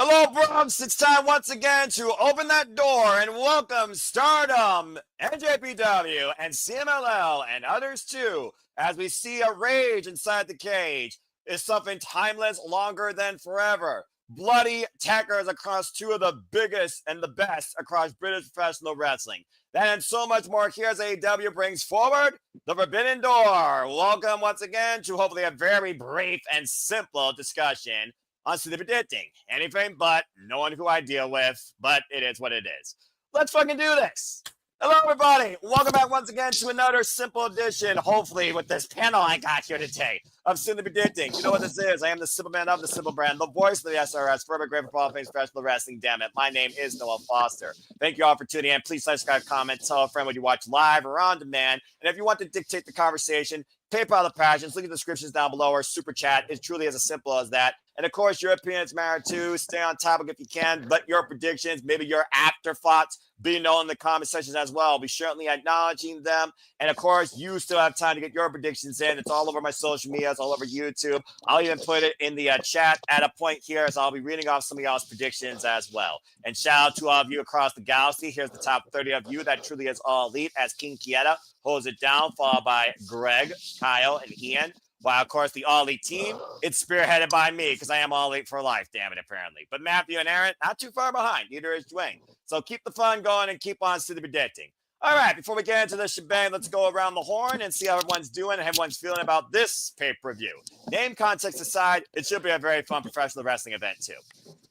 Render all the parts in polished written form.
Hello, Bronx. It's time once again to open that door and welcome Stardom, NJPW, and CMLL, and others too, as we see a rage inside the cage is something timeless, longer than forever. Bloody tackers across two of the biggest and the best across British professional wrestling. That and so much more here as AEW brings forward the Forbidden Door. Welcome once again to hopefully a very brief and simple discussion on super predicting. Anything but no one who I deal with, but it is what it is. Let's fucking do this. Hello, everybody. Welcome back once again to another simple edition, hopefully with this panel I got here today, of Simply Predicting. You know what this is. I am the simple man of the simple brand, the voice of the SRS, forever grateful for all things professional wrestling. Damn it. My name is Noah Foster. Thank you all for tuning in. Please subscribe, comment, tell a friend when you watch live or on demand. And if you want to dictate the conversation, PayPal the passions, link in the descriptions down below, or super chat. It's truly as simple as that. And of course, your opinions matter too. Stay on topic if you can, but your predictions, maybe your afterthoughts, be known in the comment sections as well. Be certainly acknowledging them. And of course, you still have time to get your predictions in. It's all over my social media. It's all over YouTube. I'll even put it in the chat at a point here, as I'll be reading off some of y'all's predictions as well. And shout out to all of you across the galaxy. Here's the top 30 of you that truly is all elite, as King Kieta holds it down, followed by Greg, Kyle, and Ian. While, of course, the All Elite team, it's spearheaded by me because I am All Elite for life, damn it, apparently. But Matthew and Aaron, not too far behind. Neither is Dwayne. So keep the fun going and keep on to the predicting. All right, before we get into the shebang, let's go around the horn and see how everyone's doing and everyone's feeling about this pay-per-view. Name context aside, it should be a very fun professional wrestling event, too.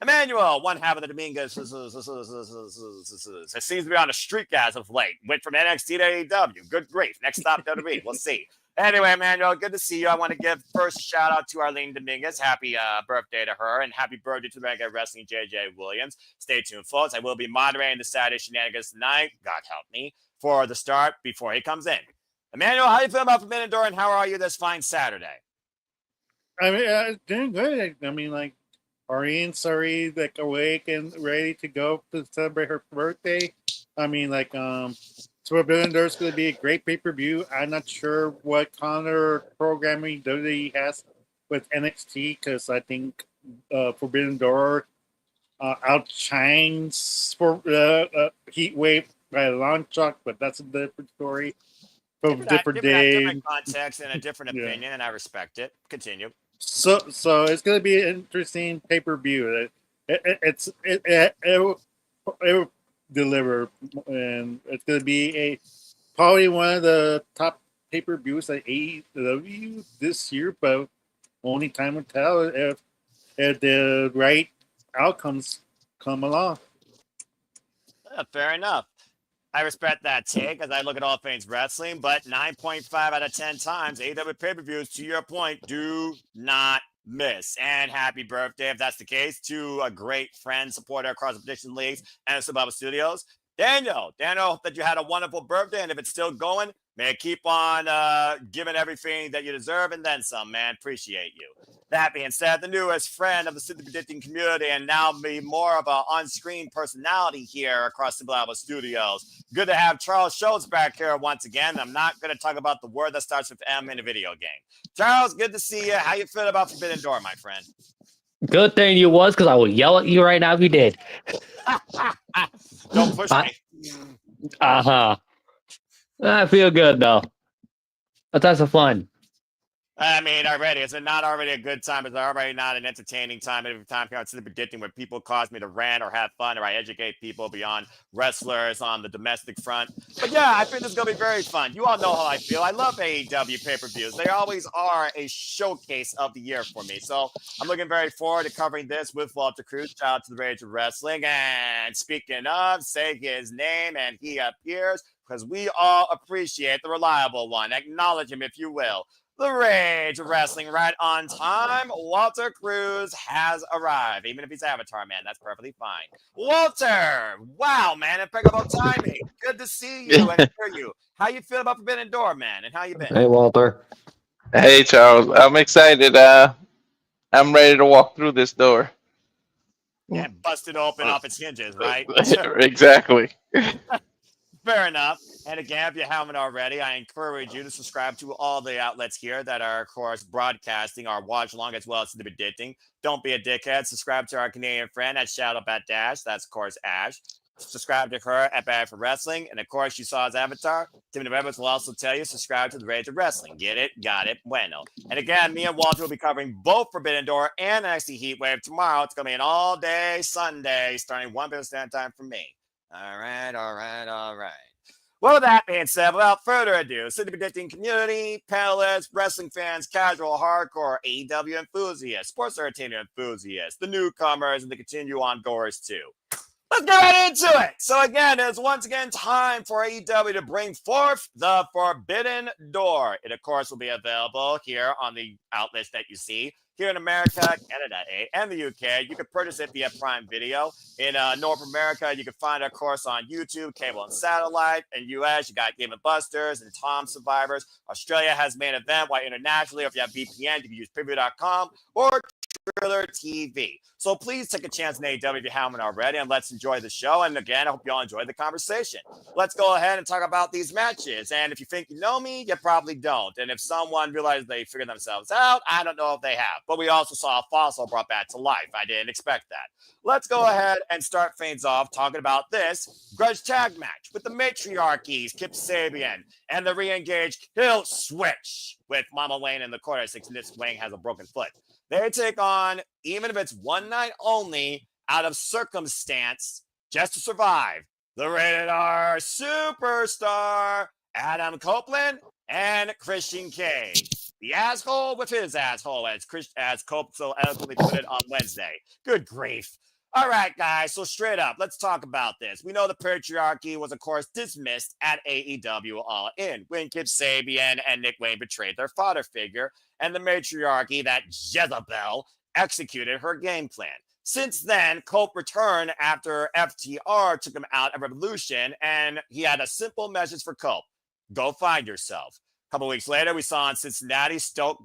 Emmanuel, one half of the Dominguez, it seems to be on a streak as of late. Went from NXT to AEW. Good grief. Next stop, WWE. We'll see. Anyway, Emmanuel, good to see you. I want to give first a shout out to Arlene Dominguez. Happy birthday to her, and happy birthday to the Mega Wrestling JJ Williams. Stay tuned, folks. I will be moderating the Saturday shenanigans tonight. God help me, for the start before he comes in. Emmanuel, how do you feel about Forbidden Door, and how are you this fine Saturday? I mean, doing good. I mean, like, Ariane's already like awake and ready to go to celebrate her birthday. I mean, like, Forbidden Door is going to be a great pay-per-view. I'm not sure what counter programming WWE has with NXT, because I think Forbidden Door outshines for Heat Wave by a long shot, but that's a different story. Different context and a different opinion, and I respect it. Continue. So it's going to be an interesting pay-per-view. It will deliver, and it's going to be probably one of the top pay-per-views at AEW this year, but only time will tell if the right outcomes come along. Fair enough. I respect that take as I look at all things wrestling, but 9.5 out of 10 times, AEW pay-per-views, to your point, do not miss. And happy birthday, if that's the case, to a great friend, supporter across the Prediction Leagues and Subaba Studios, Daniel, hope that you had a wonderful birthday, and if it's still going, may it keep on giving everything that you deserve and then some, man. Appreciate you. That being said, the newest friend of the Simply Predicting community and now be more of an on-screen personality here across Subaba Studios. Good to have Charles Schultz back here once again. I'm not going to talk about the word that starts with M in a video game. Charles, good to see you. How you feel about Forbidden Door, my friend? Good thing you was, because I will yell at you right now if you did. Don't push me. I feel good, though. Let's have some fun. I mean, already, is it not already a good time? Is it already not an entertaining time? Every time I'm Simply Predicting where people cause me to rant or have fun, or I educate people beyond wrestlers on the domestic front. But yeah, I think this is going to be very fun. You all know how I feel. I love AEW pay-per-views. They always are a showcase of the year for me. So I'm looking very forward to covering this with Walter Cruz. Shout out to the Rage of Wrestling. And speaking of, say his name and he appears, because we all appreciate the reliable one. Acknowledge him, if you will. The Rage of Wrestling, right on time. Walter Cruz has arrived. Even if he's Avatar, man, that's perfectly fine. Walter, wow, man, impeccable timing. Good to see you and hear you. How you feel about Forbidden Door, man, and how you been? Hey, Walter. Hey, Charles. I'm excited. I'm ready to walk through this door. And bust it open off its hinges, right? Exactly. Fair enough. And again, if you haven't already, I encourage you to subscribe to all the outlets here that are, of course, broadcasting our watch along as well as the Addicting. Don't be a dickhead. Subscribe to our Canadian friend at Shadow Bat Dash. That's, of course, Ash. Subscribe to her at Bad for Wrestling. And, of course, you saw his avatar. Timmy Rebels will also tell you, subscribe to the Rage of Wrestling. Get it? Got it? Bueno. And again, me and Walter will be covering both Forbidden Door and NXT Heatwave tomorrow. It's going to be an all-day Sunday starting 1 p.m. stand time for me. All right. Well, with that being said, without further ado, Syndicate Predicting community, panelists, wrestling fans, casual, hardcore, AEW enthusiasts, sports entertainment enthusiasts, the newcomers, and the continue on goers too. Let's get right into it. So again, it's once again time for AEW to bring forth the Forbidden Door. It, of course, will be available here on the outlets that you see. Here in America, Canada, and the UK, you can purchase it via Prime Video. In North America, you can find it, of course, on YouTube, cable, and satellite. In US, you got Game & Busters and Tom Survivors. Australia has Main Event, while internationally, if you have VPN, you can use preview.com or Thriller TV. So please take a chance in AEW if you haven't already, and let's enjoy the show. And again, I hope you all enjoyed the conversation. Let's go ahead and talk about these matches. And if you think you know me, you probably don't. And if someone realizes they figured themselves out, I don't know if they have. But we also saw a fossil brought back to life. I didn't expect that. Let's go ahead and start things off talking about this grudge tag match with the matriarchies, Kip Sabian, and the re-engaged Kill Switch with Mama Wayne in the corner since Nick Wayne has a broken foot. They take on, even if it's one night only, out of circumstance, just to survive, the rated R superstar, Adam Copeland and Christian Cage. The asshole with his asshole, as Cope so eloquently put it on Wednesday. Good grief. All right, guys, so straight up, let's talk about this. We know the patriarchy was, of course, dismissed at AEW All In when Kip Sabian and Nick Wayne betrayed their father figure, and the matriarchy, that Jezebel, executed her game plan. Since then, Cope returned after FTR took him out at Revolution, and he had a simple message for Cope. Go find yourself. A couple weeks later, we saw in Cincinnati Stoke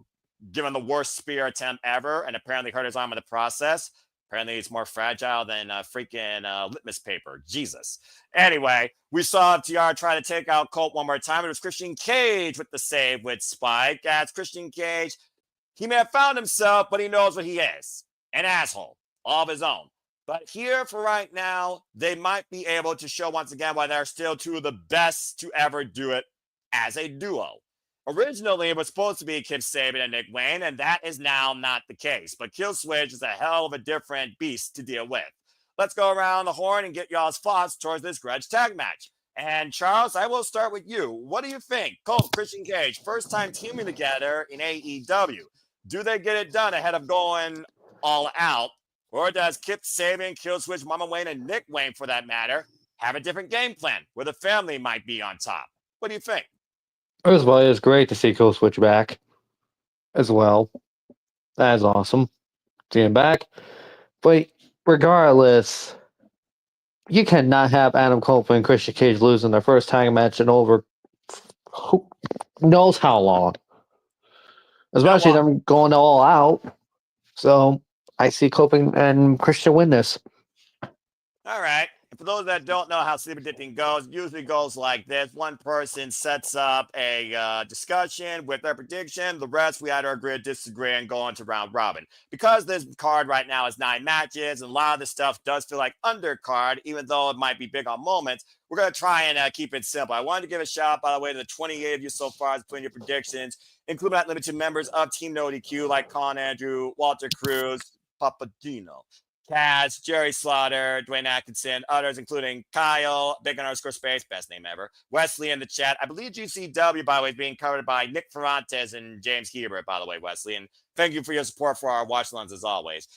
given the worst spear attempt ever and apparently hurt his arm in the process. Apparently, it's more fragile than freaking litmus paper. Jesus. Anyway, we saw FTR try to take out Colt one more time. It was Christian Cage with the save with Spike. That's Christian Cage. He may have found himself, but he knows what he is. An asshole. All of his own. But here for right now, they might be able to show once again why they're still two of the best to ever do it as a duo. Originally, it was supposed to be Kip Sabian and Nick Wayne, and that is now not the case. But Kill Switch is a hell of a different beast to deal with. Let's go around the horn and get y'all's thoughts towards this grudge tag match. And Charles, I will start with you. What do you think? Colt, Christian Cage, first time teaming together in AEW. Do they get it done ahead of going all out? Or does Kip Sabian, Kill Switch, Mama Wayne, and Nick Wayne, for that matter, have a different game plan where the family might be on top? What do you think? First of all, it was great to see Kill Switch back as well. That is awesome. Seeing him back. But regardless, you cannot have Adam Cole and Christian Cage losing their first tag match in over who knows how long. Especially them going all out. So I see Cope and Christian win this. All right. And for those that don't know how sleep predicting goes, it usually goes like this. One person sets up a discussion with their prediction. The rest, we either agree or disagree and go on to round robin. Because this card right now is 9 matches, and a lot of this stuff does feel like undercard, even though it might be big on moments, we're going to try and keep it simple. I wanted to give a shout out, by the way, to the 28 of you so far as putting your predictions, including not limited members of Team No DQ like Con Andrew, Walter Cruz, Papadino, Kaz, Jerry Slaughter, Dwayne Atkinson, others including Kyle, Big_Space, best name ever, Wesley in the chat. I believe GCW, by the way, is being covered by Nick Ferrantes and James Hebert, by the way, Wesley. And thank you for your support for our watch ones as always.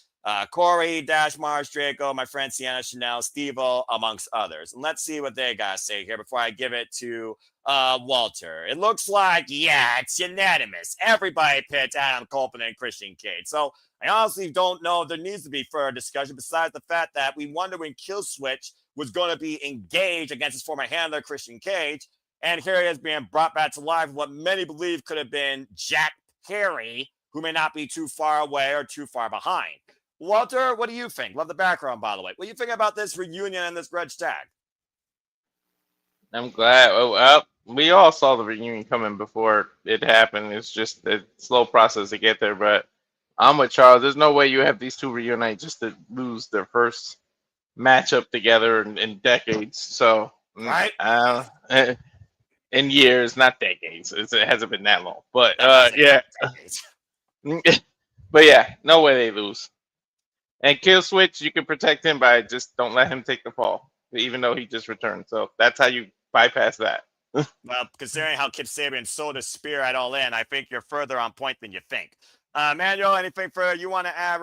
Corey, Dash Mars, Draco, my friend Sienna Chanel, Steve-O, amongst others. And let's see what they got to say here before I give it to Walter. It looks like, yeah, it's unanimous. Everybody picked Adam Copeland and Christian Cage. So I honestly don't know if there needs to be further discussion besides the fact that we wonder when Kill Switch was going to be engaged against his former handler, Christian Cage. And here he is being brought back to life, what many believe could have been Jack Perry, who may not be too far away or too far behind. Walter, what do you think? Love the background, by the way. What do you think about this reunion and this grudge tag? I'm glad. We all saw the reunion coming before it happened. It's just a slow process to get there. But I'm with Charles. There's no way you have these two reunite just to lose their first matchup together in decades. So, Right? in years, not decades. It hasn't been that long. But That's what I said. yeah, Decades. but yeah, no way they lose. And Kill Switch, you can protect him by just don't let him take the fall, even though he just returned. So that's how you bypass that. Well, considering how Kip Sabian sold his spear at All In, I think you're further on point than you think. Manuel, anything further you want to add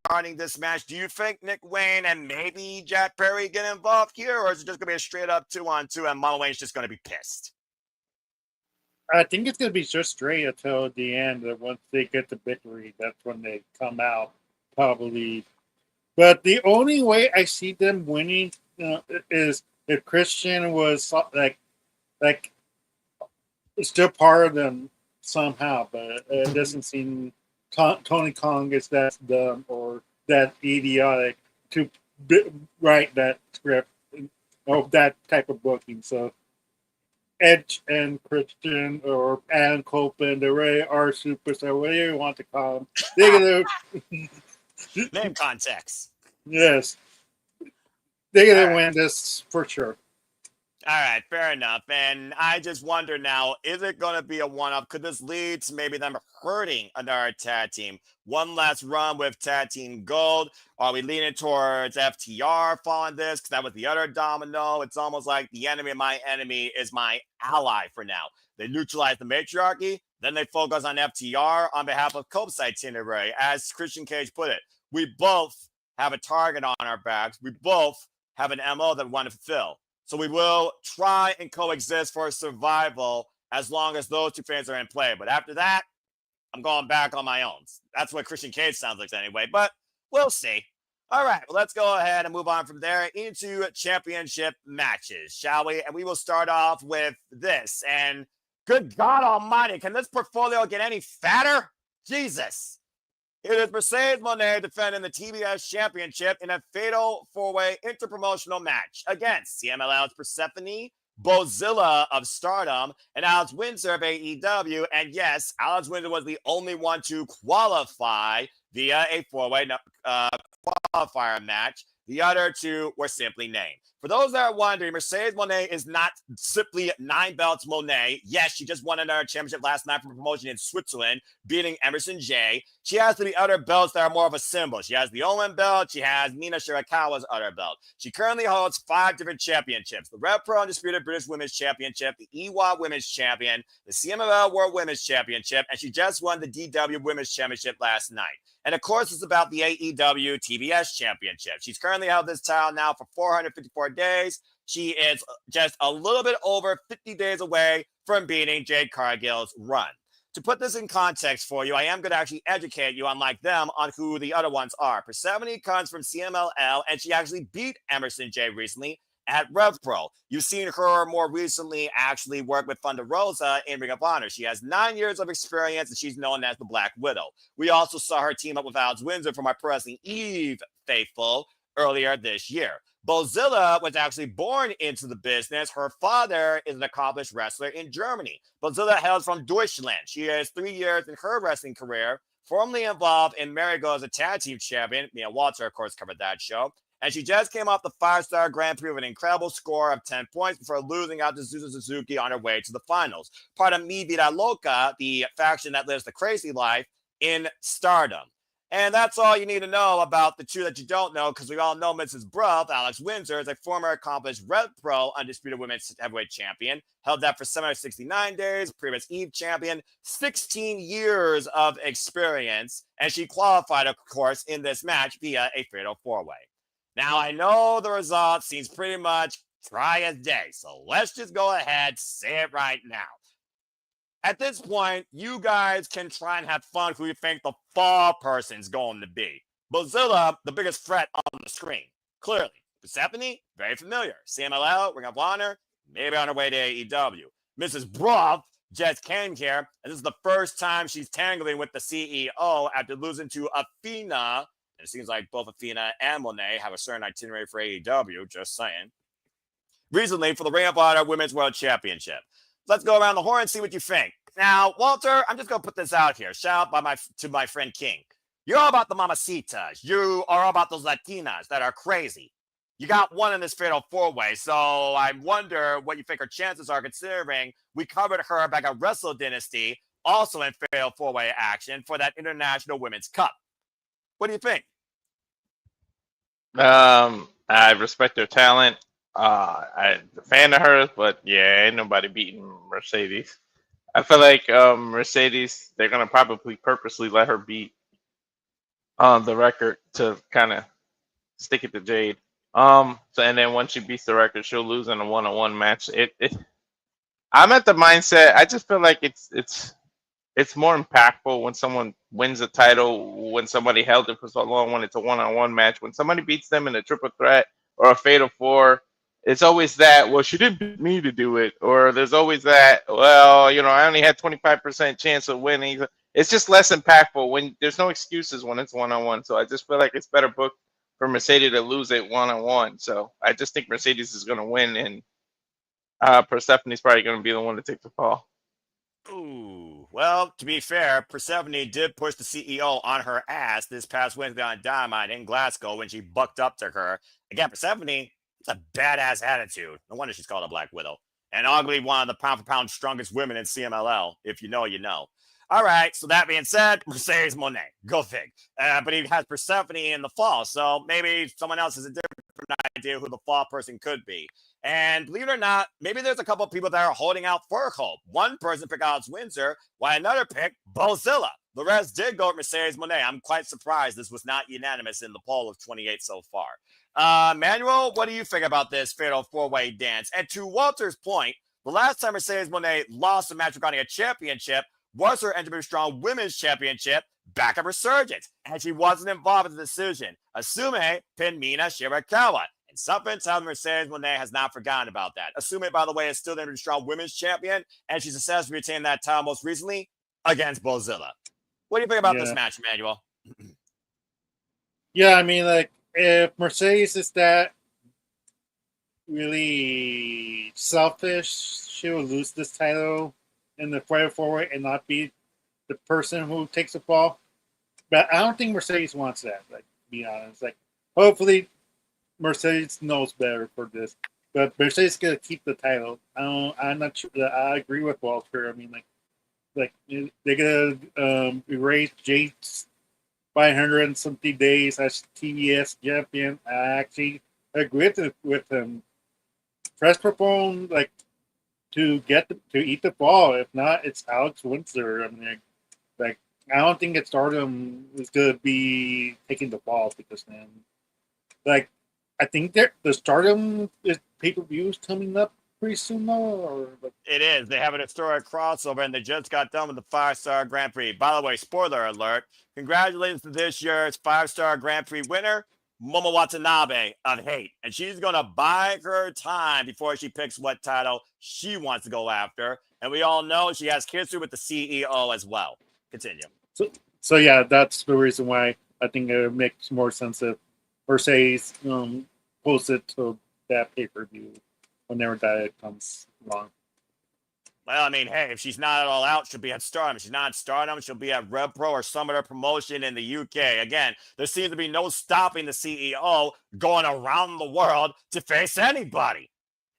regarding this match? Do you think Nick Wayne and maybe Jack Perry get involved here, or is it just going to be a straight up 2-on-2 and Mono Wayne's just going to be pissed? I think it's going to be just straight until the end. And once they get the victory, that's when they come out, probably. But the only way I see them winning is if Christian was like still part of them somehow. But it doesn't seem Tony Khan is that dumb or that idiotic to write that script of that type of booking. So Edge and Christian or Adam Copeland, the Ray R Superstar, whatever you want to call them, they're gonna Name context. yes, they're gonna win this for sure. All right, fair enough. And I just wonder now, is it going to be a one-up? Could this lead to maybe them hurting another tag team? One last run with tag team gold. Are we leaning towards FTR following this? Because that was the other domino. It's almost like the enemy of my enemy is my ally for now. They neutralize the matriarchy. Then they focus on FTR on behalf of Cope's itinerary. As Christian Cage put it, we both have a target on our backs. We both have an MO that we want to fulfill. So we will try and coexist for survival as long as those two things are in play. But after that, I'm going back on my own. That's what Christian Cage sounds like anyway, but we'll see. All right, well, let's go ahead and move on from there into championship matches, shall we? And we will start off with this. And good God almighty, can this portfolio get any fatter? Jesus. It is Mercedes Moné defending the TBS Championship in a fatal four-way interpromotional match against CMLL's Persephone, Bozilla of Stardom, and Alex Windsor of AEW. And yes, Alex Windsor was the only one to qualify via a four-way qualifier match. The other two were simply named. For those that are wondering, Mercedes Moné is not simply 9 belts Moné. Yes, she just won another championship last night from a promotion in Switzerland, beating Emerson J. She has the other belts that are more of a symbol. She has the Owen belt. She has Mina Shirakawa's other belt. She currently holds 5 different championships. The Rev Pro Undisputed British Women's Championship, the EWA Women's Champion, the CMLL World Women's Championship, and she just won the DW Women's Championship last night. And of course, it's about the AEW TBS Championship. She's currently held this title now for 454 days. She is just a little bit over 50 days away from beating Jade Cargill's run. To put this in context for you, I am going to actually educate you, unlike them, on who the other ones are. Persephone comes from CMLL, and she actually beat Emerson J recently at Rev Pro. You've seen her more recently actually work with Thunder Rosa in Ring of Honor. She has 9 years of experience, and she's known as the Black Widow. We also saw her team up with Alex Windsor from our Pro Wrestling Eve faithful earlier this year. Bozilla was actually born into the business. Her father is an accomplished wrestler in Germany. Bozilla hails from Deutschland. She has 3 years in her wrestling career, formerly involved in Marigold as a tag team champion. Mia Walter, of course, covered that show. And she just came off the 5-star Grand Prix with an incredible score of 10 points before losing out to Suzu Suzuki on her way to the finals. Part of Mi Vida Loca, the faction that lives the crazy life in Stardom. And that's all you need to know about the two that you don't know, because we all know Mrs. Bruff, Alex Windsor, is a former accomplished Rev Pro Undisputed Women's Heavyweight Champion. Held that for 769 days, previous Eve champion, 16 years of experience. And she qualified, of course, in this match via a fatal four-way. Now, I know the result seems pretty much dry as day, so let's just go ahead, say it right now. At this point, you guys can try and have fun who you think the fall person's going to be. Bozilla, the biggest threat on the screen. Clearly. Persephone, very familiar. CMLL, Ring of Honor, maybe on her way to AEW. Mrs. Bruff just came here, and this is the first time she's tangling with the CEO after losing to Athena. And it seems like both Athena and Moné have a certain itinerary for AEW, just saying. recently for the Ring of Honor Women's World Championship. Let's go around the horn and see what you think. Now, Walter, I'm just going to put this out here. Shout out to my friend King. You're all about the mamacitas. You are all about those Latinas that are crazy. You got one in this fatal four-way, so I wonder what you think her chances are, considering we covered her back at Wrestle Dynasty, also in fatal four-way action for that International Women's Cup. What do you think? I respect her talent. I'm a fan of hers, but yeah, ain't nobody beating Mercedes. I feel like Mercedes, they're gonna probably purposely let her beat on the record to kind of stick it to Jade. So and then once she beats the record, she'll lose in a one-on-one match. I'm at the mindset. I just feel like it's more impactful when someone wins a title, when somebody held it for so long, when it's a one-on-one match, when somebody beats them in a triple threat or a fatal four. It's always that, well, she didn't beat me to do it, or there's always that, well, I only had 25% chance of winning. It's just less impactful when there's no excuses when it's one-on-one. So I just feel like it's better booked for Mercedes to lose it one-on-one. So I just think Mercedes is going to win, and Persephone's probably going to be the one to take the fall. Ooh, well, to be fair, Persephone did push the CEO on her ass this past Wednesday on Dynamite in Glasgow when she bucked up to her. Again, Persephone, it's a badass attitude. No wonder she's called a Black Widow. And arguably one of the pound-for-pound strongest women in CMLL. If you know, you know. All right, so that being said, Mercedes Moné, go fig. But he has Persephone in the fall, so maybe someone else has a different idea who the fall person could be. And believe it or not, maybe there's a couple of people that are holding out for hope. One person picked Alex Windsor, while another picked Bozilla. The rest did go with Mercedes Moné. I'm quite surprised this was not unanimous in the poll of 28 so far. Manuel, what do you think about this fatal four-way dance? And to Walter's point, the last time Mercedes Moné lost a match regarding a championship was her NWA Strong Women's Championship back at Resurgence, and she wasn't involved in the decision. Asume pinned Mina Shirakawa. And something tells Mercedes Moné has not forgotten about that. Asume, by the way, is still the NWA Strong Women's Champion, and she successfully retained that title most recently against Bozilla. What do you think about this match, Manuel? Yeah, I mean, like, if Mercedes is that really selfish, she will lose this title in the fatal four-way and not be the person who takes the fall. But I don't think Mercedes wants that, like, to be honest. Like, hopefully Mercedes knows better for this. But Mercedes is gonna keep the title. I'm not sure that I agree with Walter. I mean, like they're gonna erase Jade's 500 and something days as TBS champion. I actually agree with him. Press propone like to eat the ball. If not, it's Alex Windsor. I mean, like I don't think that Stardom is gonna be taking the ball because then, like, I think the Stardom pay-per-view is coming up pretty soon, though. Or like... It is. They have an historic crossover, and they just got done with the 5-Star Grand Prix. By the way, spoiler alert, congratulations to this year's 5-Star Grand Prix winner, Momo Watanabe of Hate. And she's going to buy her time before she picks what title she wants to go after. And we all know she has history with the CEO as well. Continue. So yeah, that's the reason why I think it makes more sense if Mercedes post it to that pay-per-view whenever that comes along. Well, I mean, hey, if she's not all out, she'll be at Stardom. If she's not at Stardom, she'll be at Rev Pro or some other promotion in the UK. Again, there seems to be no stopping the CEO going around the world to face anybody,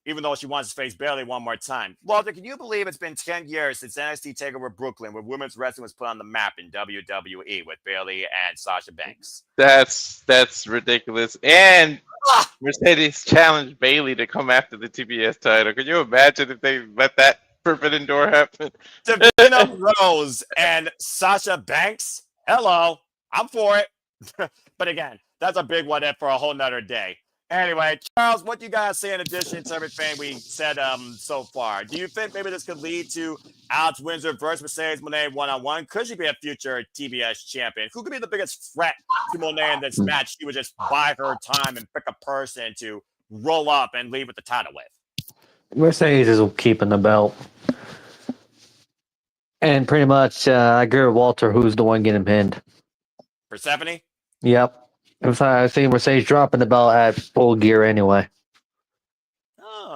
even though she wants to face Bayley one more time. Walter, can you believe it's been 10 years since NXT TakeOver Brooklyn, where women's wrestling was put on the map in WWE with Bayley and Sasha Banks? That's ridiculous. And Mercedes challenged Bayley to come after the TBS title. Could you imagine if they let that Forbidden Door happen? Davina Rose and Sasha Banks? Hello. I'm for it. But again, that's a big what if for a whole nother day. Anyway, Charles, what do you guys say in addition to everything we said so far? Do you think maybe this could lead to Alex Windsor versus Mercedes Moné one-on-one? Could she be a future TBS champion? Who could be the biggest threat to Moné in this match? She would just buy her time and pick a person to roll up and leave with the title with. Mercedes is keeping the belt. And pretty much, I agree with Walter, who's the one getting pinned. Persephone? Yep. I see Mercedes dropping the belt at Full Gear anyway. Oh,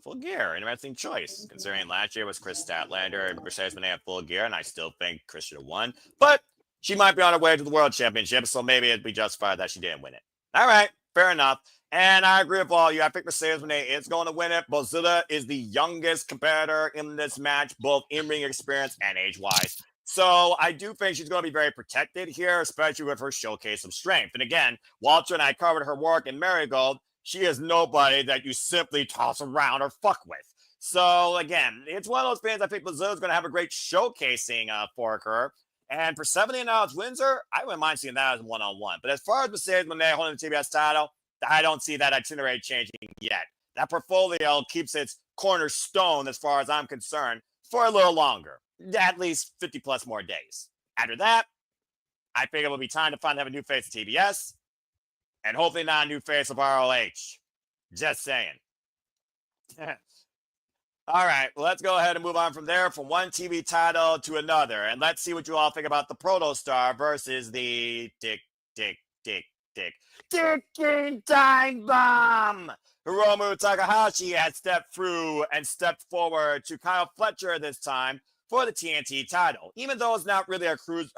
Full Gear. Interesting choice, considering last year was Chris Statlander and Mercedes Moné at Full Gear, and I still think Chris should have won. But she might be on her way to the World Championship, so maybe it'd be justified that she didn't win it. All right, fair enough. And I agree with all you. I think Mercedes Moné is going to win it. Bozilla is the youngest competitor in this match, both in-ring experience and age-wise. So I do think she's going to be very protected here, especially with her showcase of strength. And again, Walter and I covered her work in Marigold. She is nobody that you simply toss around or fuck with. So again, it's one of those fans I think Brazil is going to have a great showcasing for her. And for $70 Windsor, I wouldn't mind seeing that as one-on-one. But as far as Mercedes Moné holding the TBS title, I don't see that itinerary changing yet. That portfolio keeps its cornerstone, as far as I'm concerned, for a little longer, at least 50 plus more days. After that, I think it will be time to finally have a new face of TBS, and hopefully not a new face of ROH. Just saying. All right, well, let's go ahead and move on from there, from one TV title to another. And let's see what you all think about the Protostar versus the Ticking Time Bomb. Hiromu Takahashi had stepped through and stepped forward to Kyle Fletcher this time for the TNT title. Even though it's not really a cruise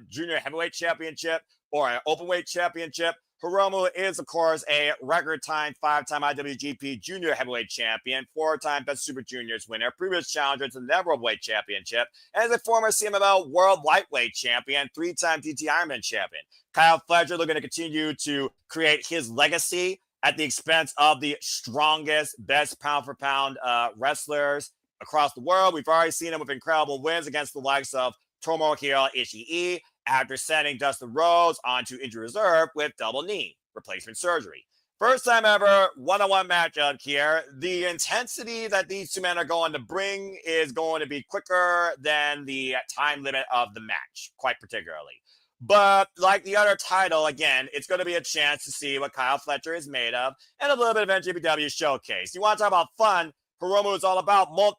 junior heavyweight championship or an openweight championship, Hiromu is, of course, a record-time, 5-time IWGP Junior Heavyweight Champion, 4-time Best Super Juniors winner, previous challenger to the Neverweight Championship, and is a former CMLL World Lightweight Champion, 3-time DT Ironman Champion. Kyle Fletcher looking to continue to create his legacy at the expense of the strongest, best pound-for-pound wrestlers across the world. We've already seen him with incredible wins against the likes of Tomohiro Ishii, after sending Dustin Rhodes onto injury reserve with double knee replacement surgery. First time ever one-on-one matchup here. The intensity that these two men are going to bring is going to be quicker than the time limit of the match, quite particularly. But like the other title, again, it's going to be a chance to see what Kyle Fletcher is made of and a little bit of NJPW showcase. You want to talk about fun? Hiromu is all about more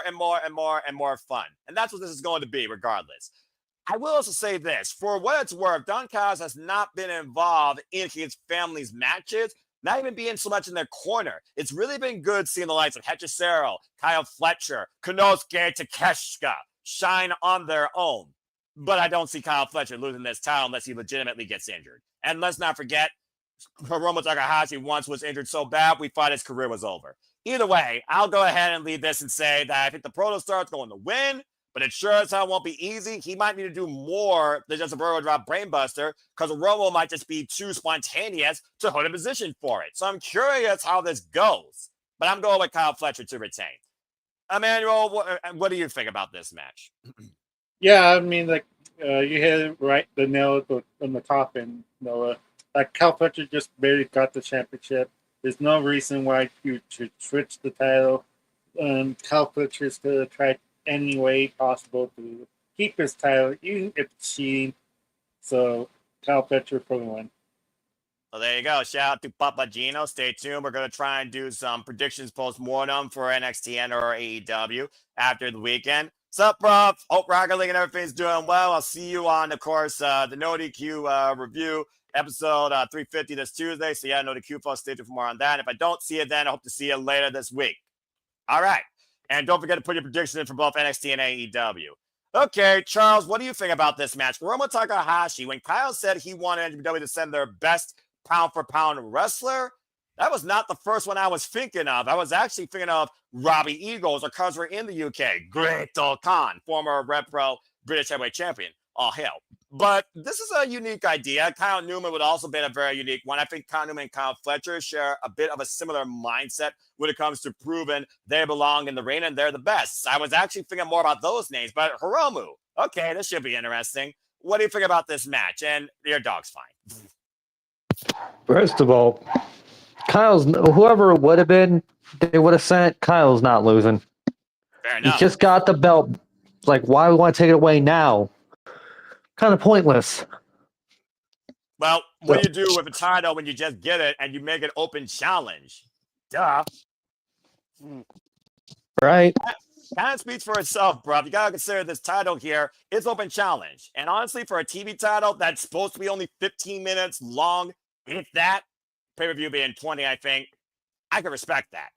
and more fun. And that's what this is going to be, regardless. I will also say this. For what it's worth, Don Callis has not been involved in his family's matches, not even being so much in their corner. It's really been good seeing the likes of Hechicero, Kyle Fletcher, Konosuke Takeshita shine on their own. But I don't see Kyle Fletcher losing this title unless he legitimately gets injured. And let's not forget, Hiromu Takahashi once was injured so bad, we thought his career was over. Either way, I'll go ahead and lead this and say that I think the Protostar is going to win, but it sure as hell won't be easy. He might need to do more than just a Virgo Drop Brainbuster, because Hiromu might just be too spontaneous to hold a position for it. So I'm curious how this goes, but I'm going with Kyle Fletcher to retain. Emmanuel, what do you think about this match? Yeah, I mean, like, you hit it right, the nail on the coffin, Noah. Like, Kyle Fletcher just barely got the championship. There's no reason why you should switch the title. Kyle Fletcher is going to try any way possible to keep his title, even if it's cheating. So, Kyle Fletcher for the win. Well, there you go. Shout out to Papa Gino. Stay tuned. We're going to try and do some predictions post-mortem for NXT and or AEW after the weekend. What's up, bro? Hope Rocket League and everything's doing well. I'll see you on, of course, the No DQ review. Episode 350 this Tuesday. So yeah, no DQ folks, stay tuned for more on that. If I don't see you then, I hope to see you later this week. All right. And don't forget to put your predictions in for both NXT and AEW. Okay, Charles, what do you think about this match? Hiromu Takahashi, when Kyle said he wanted NJPW to send their best pound-for-pound wrestler, that was not the first one I was thinking of. I was actually thinking of Robbie Eagles, or because we're in the UK, Great Khan, former Red Pro British Heavyweight Champion. All hail. But this is a unique idea. Kyle Newman would also be a very unique one. I think Kyle Newman and Kyle Fletcher share a bit of a similar mindset when it comes to proving they belong in the ring and they're the best. I was actually thinking more about those names, but Hiromu, okay, this should be interesting. What do you think about this match? And your dog's fine. First of all, whoever it would have been, they would have sent. Kyle's not losing. Fair enough. He just got the belt. Like, why we want to take it away now? Kind of pointless. Well, what do you do with a title when you just get it and you make an open challenge? Duh. Right? Kind of speaks for itself, bro. You gotta consider this title here. It's open challenge. And honestly, for a TV title that's supposed to be only 15 minutes long, if that, pay-per-view being 20, I think. I can respect that.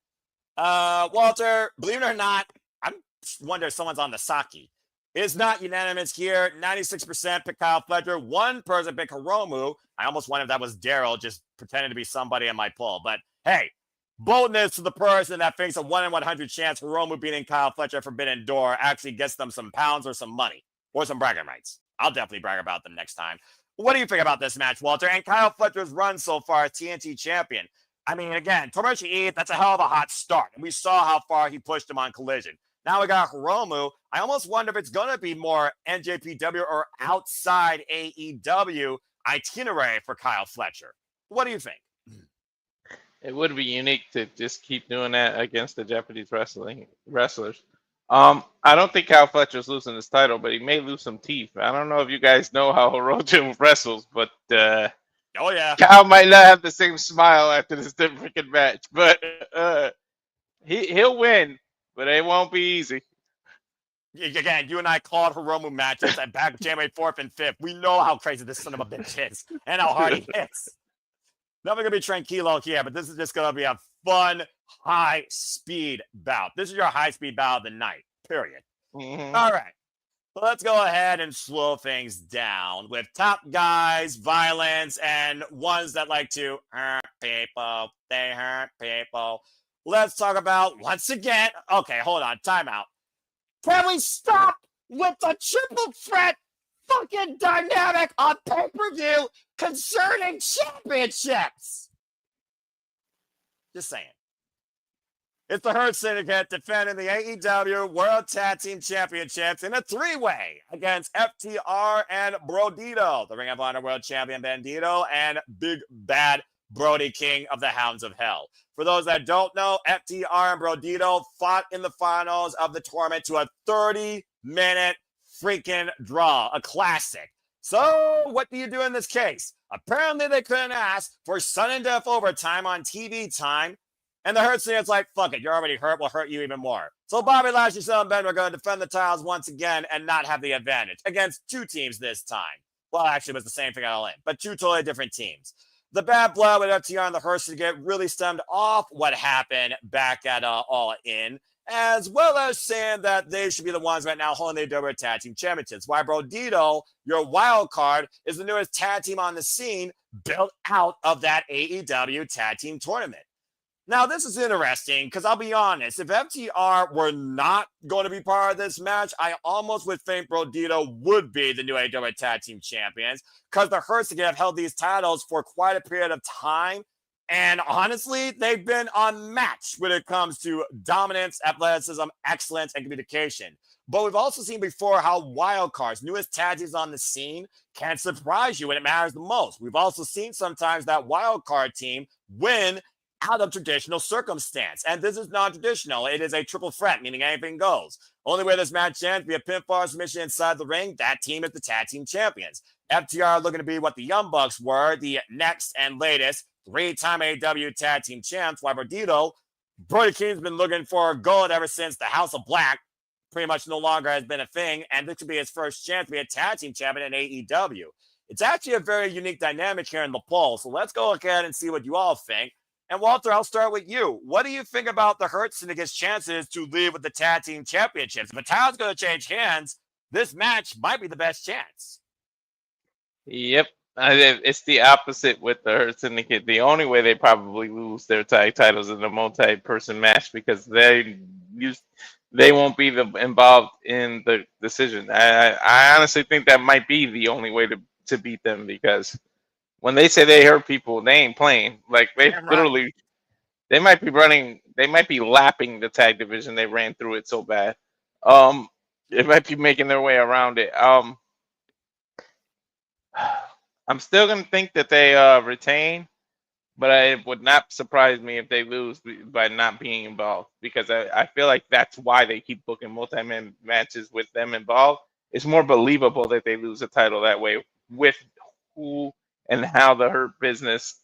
Walter, believe it or not, I'm wondering if someone's on the Saki. It's not unanimous here. 96% pick Kyle Fletcher. One person picked Hiromu. I almost wonder if that was Daryl just pretending to be somebody in my poll. But hey, boldness to the person that thinks a 1 in 100 chance Hiromu beating Kyle Fletcher at Forbidden Door actually gets them some pounds or some money or some bragging rights. I'll definitely brag about them next time. What do you think about this match, Walter? And Kyle Fletcher's run so far as TNT champion. I mean, again, Tomoshi Ii, that's a hell of a hot start. And we saw how far he pushed him on Collision. Now we got Hiromu. I almost wonder if it's going to be more NJPW or outside AEW itinerary for Kyle Fletcher. What do you think? It would be unique to just keep doing that against the Japanese wrestlers. I don't think Kyle Fletcher's losing his title, but he may lose some teeth. I don't know if you guys know how Hiromu wrestles, but oh yeah, Kyle might not have the same smile after this freaking match. But he'll win, but it won't be easy. Again, you and I called Hiromu matches at back January 4th and 5th. We know how crazy this son of a bitch is and how hard he hits. Nothing going to be tranquilo here, but this is just going to be a fun, high-speed bout. This is your high-speed bout of the night, period. Mm-hmm. All right. So let's go ahead and slow things down with top guys, violence, and ones that like to hurt people. They hurt people. Let's talk about, once again, okay, hold on, timeout. Can we stop with the triple threat fucking dynamic on pay-per-view concerning championships? Just saying. It's the Hurt Syndicate defending the AEW World Tag Team Championships in a three-way against FTR and Brodido, the Ring of Honor World Champion Bandito, and Big Bad Brody King of the Hounds of Hell. For those that don't know, FTR and Brodido fought in the finals of the tournament to a 30-minute freaking draw, a classic. So what do you do in this case? Apparently they couldn't ask for sudden death overtime on TV time, and the Hurt Syndicate like, fuck it, you're already hurt, we'll hurt you even more. So Bobby Lashley and Ben are going to defend the titles once again and not have the advantage against two teams this time. Well, actually, it was the same thing at Allin, but two totally different teams. The bad blood with FTR and the Hurt Syndicate really stemmed off what happened back at All In, as well as saying that they should be the ones right now holding the AEW Tag Team Championships. Why Brodido, your wild card, is the newest tag team on the scene built out of that AEW Tag Team Tournament. Now, this is interesting because I'll be honest, if FTR were not going to be part of this match, I almost would think Brodido would be the new AEW Tag Team Champions because the Hurt Syndicate have held these titles for quite a period of time. And honestly, they've been unmatched when it comes to dominance, athleticism, excellence, and communication. But we've also seen before how wild cards, newest tag teams on the scene, can surprise you when it matters the most. We've also seen sometimes that wild card team win out of traditional circumstance. And this is non-traditional. It is a triple threat, meaning anything goes. Only way this match ends via pinfall submission inside the ring, that team is the tag team champions. FTR looking to be what the Young Bucks were, the next and latest three-time AEW tag team champs, while Brodido, Brody King's been looking for gold ever since the House of Black pretty much no longer has been a thing, and this could be his first chance to be a tag team champion in AEW. It's actually a very unique dynamic here in the poll, so let's go ahead and see what you all think. And Walter, I'll start with you. What do you think about the Hurt Syndicate's chances to leave with the tag team championships? If a title's going to change hands, this match might be the best chance. Yep. It's the opposite with the Hurt Syndicate. The only way they probably lose their tag titles in a multi-person match because they won't be involved in the decision. I honestly think that might be the only way to beat them because when they say they hurt people, they ain't playing. Like they literally, they might be lapping the tag division. They ran through it so bad. They might be making their way around it. I'm still gonna think that they retain, but it would not surprise me if they lose by not being involved because I feel like that's why they keep booking multi-man matches with them involved. It's more believable that they lose a title that way with who and how the Hurt business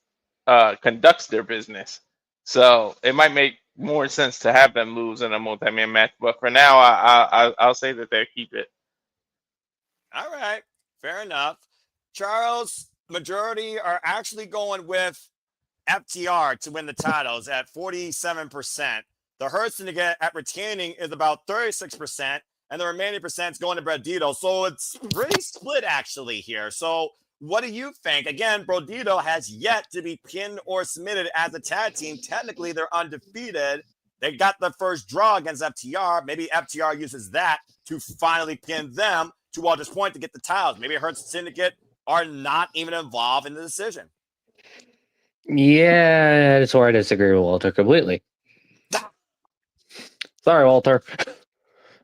conducts their business. So it might make more sense to have them lose in a multi-man match. But for now, I'll say that they keep it. All right. Fair enough. Charles, majority are actually going with FTR to win the titles at 47%. The Hurt Syndicate at retaining is about 36%, and the remaining percent is going to Brodido. So it's pretty split actually here. So what do you think? Again, Brodido has yet to be pinned or submitted as a tag team. Technically, they're undefeated. They got the first draw against FTR. Maybe FTR uses that to finally pin them to Walter's point to get the titles. Maybe Hurt Syndicate are not even involved in the decision. Yeah, that's where I disagree with Walter completely. Sorry, Walter.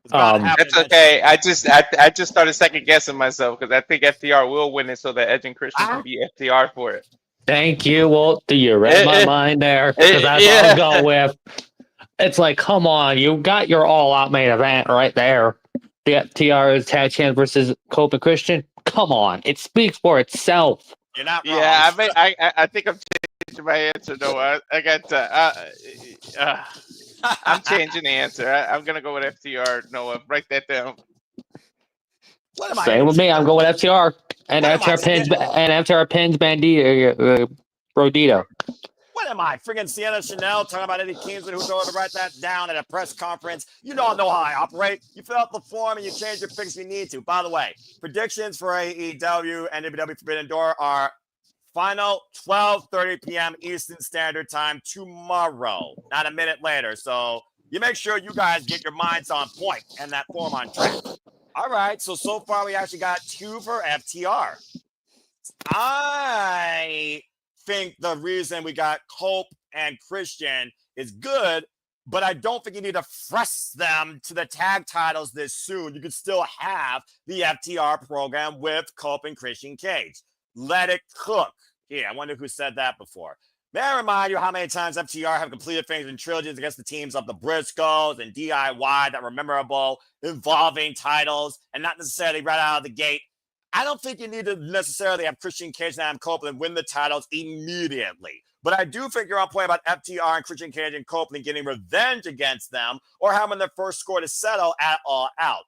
That's okay. I just started second guessing myself because I think FTR will win it so that Edge and Christian can be FTR for it. Thank you, Walter. You read my mind there because that's what I'm going with. It's like, come on, you got your all-out main event right there. The FTR tag champ versus Cope and Christian. Come on, it speaks for itself. You're not wrong. Yeah, I think I'm changing my answer. No, I got. I'm changing the answer. I'm gonna go with FTR. Noah, write that down. What am I? Same with me. I'm going with FTR and FTR pins Brodido. What am I? Friggin' Sienna Chanel talking about Eddie Kingston who told her to write that down at a press conference. You don't know how I operate. You fill out the form and you change your picks if you need to. By the way, predictions for AEW and AEW Forbidden Door are final 12:30 p.m. Eastern Standard Time tomorrow, not a minute later. So you make sure you guys get your minds on point and that form on track. All right, so far we actually got 2 for FTR. I think the reason we got Cope and Christian is good, but I don't think you need to press them to the tag titles this soon. You could still have the FTR program with Cope and Christian Cage. Let it cook. Yeah, I wonder who said that before. May I remind you how many times FTR have completed things in trilogies against the teams of the Briscoes and DIY that were memorable, involving titles, and not necessarily right out of the gate. I don't think you need to necessarily have Christian Cage and Adam Copeland win the titles immediately. But I do think you're on point about FTR and Christian Cage and Copeland getting revenge against them or having their first score to settle at All Out,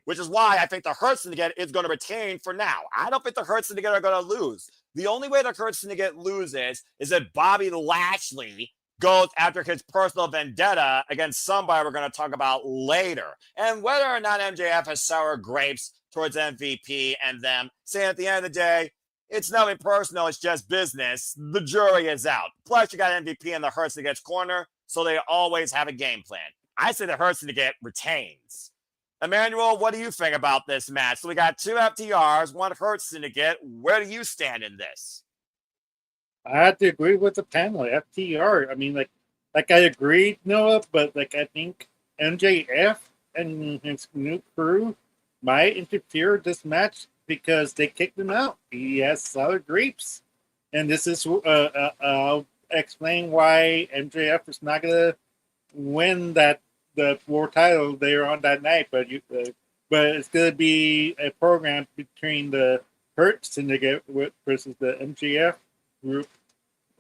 which is why I think the Hurt Syndicate is going to retain for now. I don't think the Hurt Syndicate are going to lose. The only way the Hurt Syndicate loses is that Bobby Lashley goes after his personal vendetta against somebody we're going to talk about later. And whether or not MJF has sour grapes towards MVP and them, saying at the end of the day, it's nothing personal, it's just business. The jury is out. Plus, you got MVP in the Hurt Syndicate's corner, so they always have a game plan. I say the Hurt Syndicate retains. Emmanuel, what do you think about this match? So we got 2 FTRs, 1 Hurt Syndicate. Where do you stand in this? I have to agree with the panel. FTR. I mean, like I agreed, Noah, but I think MJF and his new crew might interfere this match because they kicked him out. He has sour grapes, and this is I'll explain why MJF is not gonna win the world title there on that night. But it's gonna be a program between the Hurt Syndicate versus the MJF group.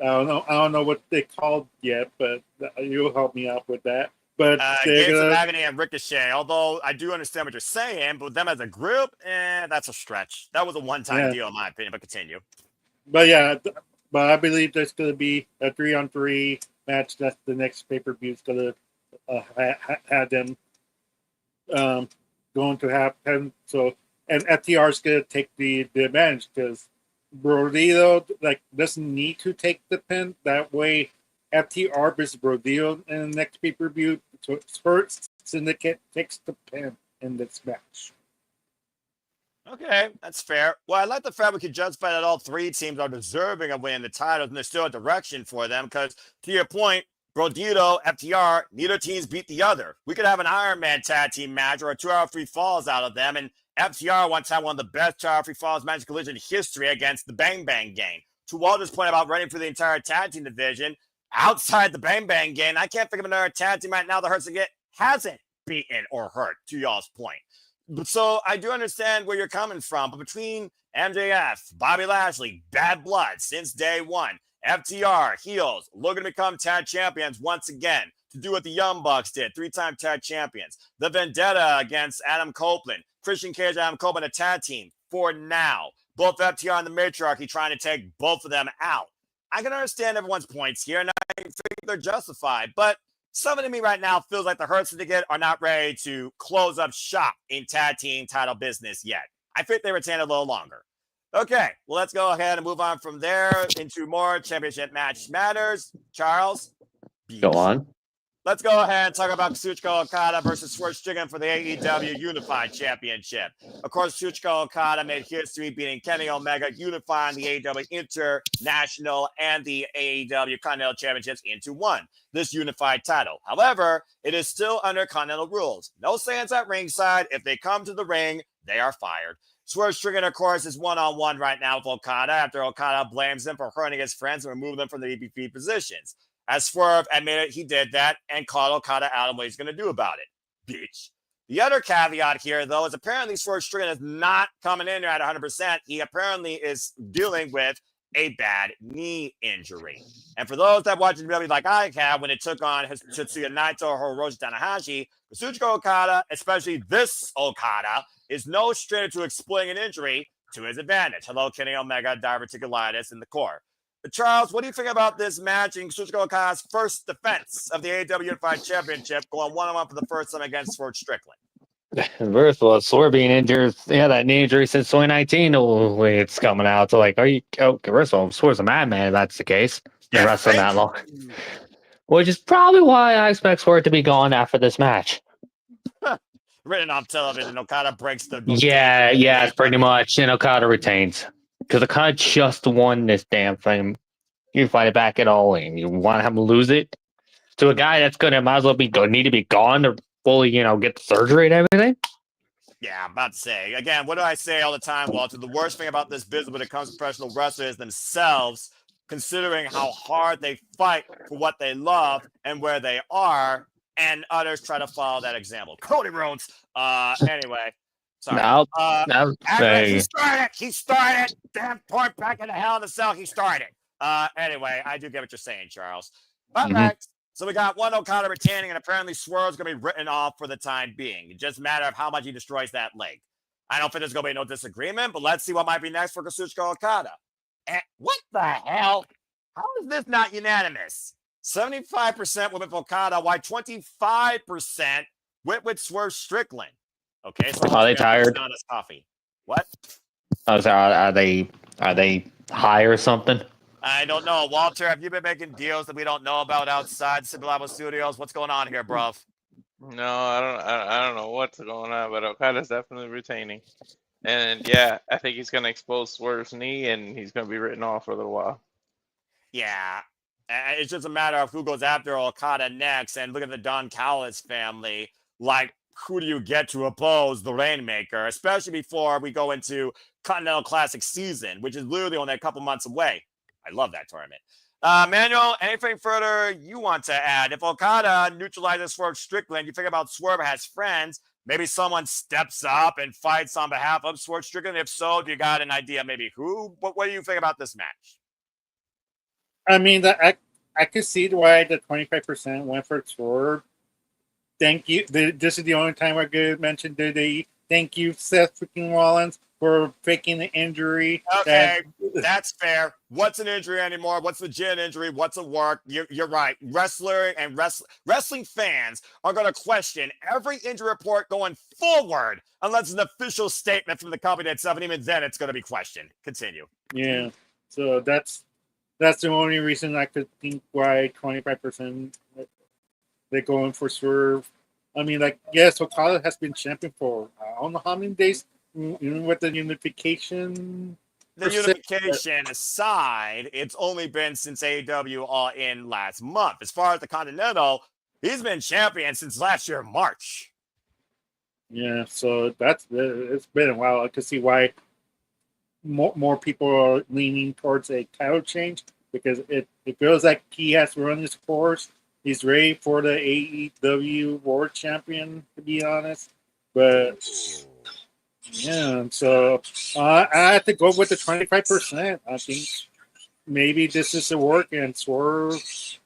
I don't know what they called yet, but you'll help me out with that. But Gabe Agony and Ricochet, although I do understand what you're saying, but them as a group, that's a stretch. That was a one-time deal in my opinion, but continue. But I believe there's going to be a 3-on-3 match. That's the next pay-per-view is going to have them going to happen. So, and FTR is going to take the advantage because Brodido doesn't need to take the pin. That way, FTR versus Brodido in the next pay-per-view. So First Syndicate takes the pin in this match. Okay, that's fair. Well, I like the fact we could justify that all 3 teams are deserving of winning the titles, and there's still a direction for them. Because to your point, Brodido, FTR, neither teams beat the other. We could have an Iron Man tag team match or a 2-hour free falls out of them, and FTR once had one of the best 2-hour free falls match collision in history against the Bang Bang Gang. To Walter's point about running for the entire tag team division, outside the Bang Bang Gang, I can't think of another tag team right now that Hurt Syndicate hasn't beaten or hurt, to y'all's point. So I do understand where you're coming from, but between MJF, Bobby Lashley, Bad Blood since day one, FTR, heels, looking to become tag champions once again, to do what the Young Bucks did, 3-time tag champions. The vendetta against Adam Copeland, Christian Cage, Adam Copeland, a tag team for now. Both FTR and the Matriarchy trying to take both of them out. I can understand everyone's points here, and I think they're justified. But something to me right now feels like the Hurt Syndicate are not ready to close up shop in tag team title business yet. I think they retain a little longer. Okay, well, let's go ahead and move on from there into more championship match matters. Charles, Go on. let's go ahead and talk about Kazuchika Okada versus Swerve Strickland for the AEW Unified Championship. Of course, Kazuchika Okada made history beating Kenny Omega, unifying the AEW International and the AEW Continental Championships into one, this unified title. However, it is still under Continental rules. No stands at ringside. If they come to the ring, they are fired. Swerve Strickland, of course, is one-on-one right now with Okada after Okada blames him for hurting his friends and removing them from the EVP positions. As Swerve admitted he did that and called Okada out on what he's going to do about it. Bitch. The other caveat here, though, is apparently Swerve Strickland is not coming in there at 100%. He apparently is dealing with a bad knee injury. And for those that watch WWE like I have, when it took on Tetsuya Naito or Hiroshi Tanahashi, Kazuchika Okada, especially this Okada, is no stranger to exploiting an injury to his advantage. Hello, Kenny Omega, diverticulitis in the core. But Charles, what do you think about this match in Kazuchika Okada's first defense of the AEW Unified Championship, going one-on-one for the first time against Swerve Strickland? First of all, Swerve being injured, that knee injury since 2019. Oh, it's coming out to like, are you? Oh, first of all, Swerve's a madman. If that's the case. Been wrestling that long, which is probably why I expect Swerve to be gone after this match. Written off television, Okada breaks the. Yeah, it's pretty much. And Okada retains because Okada just won this damn thing. You fight it back at all, and you want him to lose it to a guy that's gonna might as well need to be gone to fully, get the surgery and everything. Yeah, I'm about to say. Again, what do I say all the time, Walter? The worst thing about this business when it comes to professional wrestlers themselves, considering how hard they fight for what they love and where they are, and others try to follow that example. Cody Rhodes. Anyway, sorry. He started. Damn point back in the Hell in a Cell. He started. Anyway, I do get what you're saying, Charles. All right. So we got one Okada retaining, and apparently Swerve's going to be written off for the time being. It just a matter of how much he destroys that leg. I don't think there's going to be no disagreement, but let's see what might be next for Kazuchika Okada. And what the hell? How is this not unanimous? 75% went with Okada, while 25% went with Swerve Strickland. Okay, so are they tired? Coffee. What? Oh, sorry, are they high or something? I don't know. Walter, have you been making deals that we don't know about outside Civilabo Studios? What's going on here, bro? No, I don't know what's going on, but Okada's definitely retaining. And yeah, I think he's gonna expose Swerve's knee, and he's gonna be written off for a little while. Yeah, it's just a matter of who goes after Okada next. And look at the Don Callis family. Like, who do you get to oppose the Rainmaker, especially before we go into Continental Classic season, which is literally only a couple months away. I love that tournament. Manuel, anything further you want to add? If Okada neutralizes Swerve Strickland, you think about Swerve has friends. Maybe someone steps up and fights on behalf of Swerve Strickland. If so, do you got an idea maybe who? What do you think about this match? I mean, I could see why the 25% went for Swerve. Thank you. This is the only time I could mention thank you, Seth freaking Rollins, for faking the injury. Okay, that's fair. What's an injury anymore? What's legit injury? What's a work? You're right. Wrestling fans are going to question every injury report going forward unless it's an official statement from the company itself, and even then it's going to be questioned. Continue. Yeah, so that's the only reason I could think why 25% they're going for Swerve. I mean, like, yes, Okada has been champion for I don't know how many days. Even with the unification. The unification aside, it's only been since AEW All In last month. As far as the Continental, he's been champion since last year, March. Yeah, so it's been a while. I can see why more people are leaning towards a title change because it feels like he has run his course. He's ready for the AEW World Champion, to be honest. But yeah, so I have to go with the 25%. I think maybe this is a work, and Swerve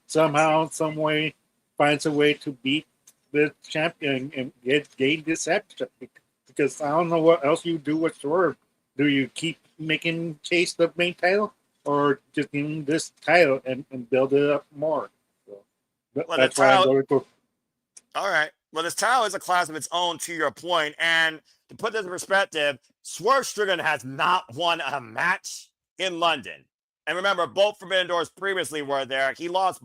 somehow, some way, finds a way to beat the champion and gain this extra. Because I don't know what else you do with Swerve. Do you keep making chase the main title? or just give him this title and build it up more. So Well, the that's why I'm title. going for. All right. Well, this title is a class of its own, to your point. And to put this in perspective, Swerve Strickland has not won a match in London. And remember, both Forbidden Doors previously were there. He lost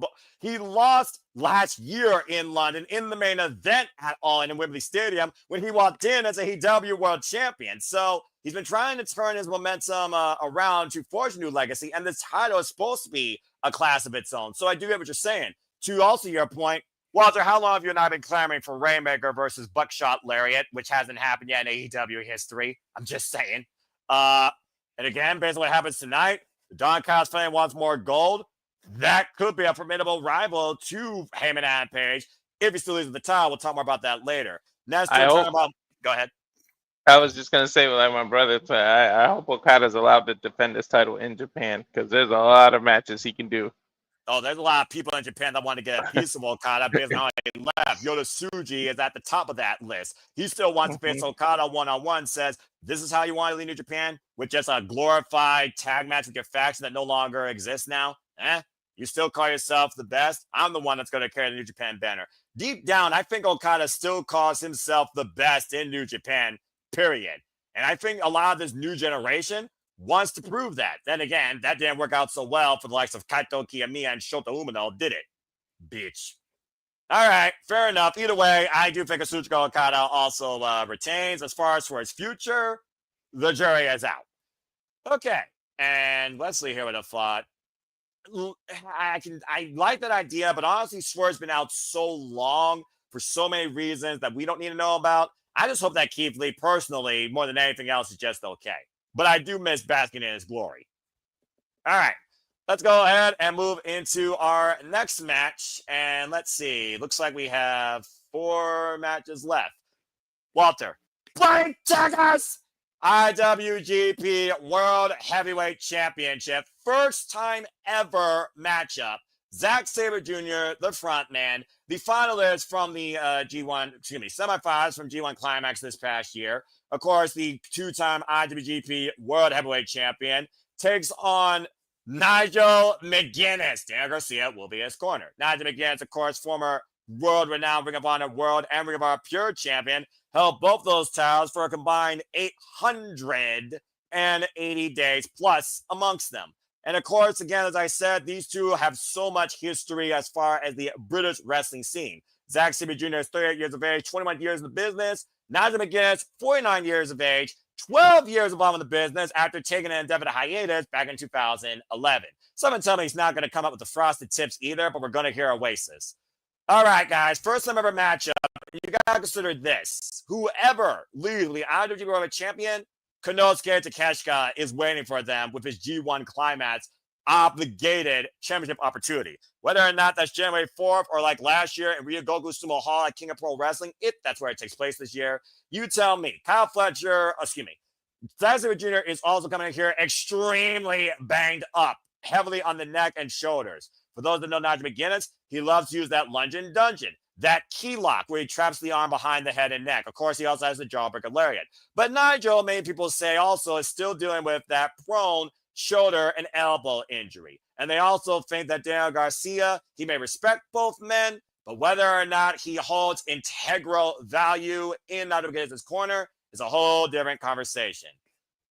last year in London in the main event at Allin in Wembley Stadium when he walked in as a AEW World Champion. So he's been trying to turn his momentum around to forge a new legacy. And this title is supposed to be a class of its own. So I do get what you're saying. To also your point, Walter, how long have you and I been clamoring for Rainmaker versus Buckshot Lariat, which hasn't happened yet in AEW history? I'm just saying. And again, based on what happens tonight, the Don Callis family wants more gold. That could be a formidable rival to Heyman and Page. If he still loses the title, we'll talk more about that later. Next, we're talking about. Go ahead. I was just gonna say, like my brother, I hope Okada's allowed to defend this title in Japan because there's a lot of matches he can do. Oh, there's a lot of people in Japan that want to get a piece of Okada based on how he left. Yoda Tsuji is at the top of that list. He still wants to face Okada one-on-one, says, this is how you want to leave New Japan? With just a glorified tag match with your faction that no longer exists now? You still call yourself the best? I'm the one that's going to carry the New Japan banner. Deep down, I think Okada still calls himself the best in New Japan, period. And I think a lot of this new generation wants to prove that. Then again, that didn't work out so well for the likes of Kaito Kiyomiya and Shota Umino, did it? Bitch. All right, fair enough. Either way, I do think Kazuchika Okada also retains. As far as for his future, the jury is out. Okay, and Leslie here with a thought. I like that idea, but honestly, Swerve's been out so long for so many reasons that we don't need to know about. I just hope that Keith Lee, personally, more than anything else, is just okay. But I do miss basking in his glory. All right, let's go ahead and move into our next match. And let's see. Looks like we have 4 matches left. Walter, Blind Tigers! IWGP World Heavyweight Championship. First time ever matchup. Zack Sabre Jr., the front man, the finalist from the semifinals from G1 Climax this past year. Of course, the 2-time IWGP World Heavyweight Champion takes on Nigel McGuinness. Daniel Garcia will be his corner. Nigel McGuinness, of course, former world-renowned Ring of Honor World and Ring of Honor Pure Champion, held both those titles for a combined 880 days plus amongst them. And of course, again, as I said, these two have so much history as far as the British wrestling scene. Zack Sabre Jr. is 38 years of age, 21 years in the business. Nigel McGuinness, 49 years of age, 12 years involved in the business after taking an indefinite hiatus back in 2011. Someone tell me he's not going to come up with the frosted tips either, but we're going to hear Oasis. All right, guys, first time ever matchup. You got to consider this. Whoever leads the IWGP World Champion, Konosuke Takeshita is waiting for them with his G1 Climax obligated championship opportunity. Whether or not that's January 4th or like last year in Ryogoku Sumo Hall at King of Pro Wrestling, if that's where it takes place this year, you tell me. Zack Sabre Jr. is also coming in here extremely banged up, heavily on the neck and shoulders. For those that know Nigel McGuinness, he loves to use that lunge and dungeon, that key lock where he traps the arm behind the head and neck. Of course, he also has the jawbreaker lariat. But Nigel, many people say also, is still dealing with that prone shoulder and elbow injury. And they also think that Daniel Garcia, he may respect both men, but whether or not he holds integral value in Nigel McGuinness' corner is a whole different conversation.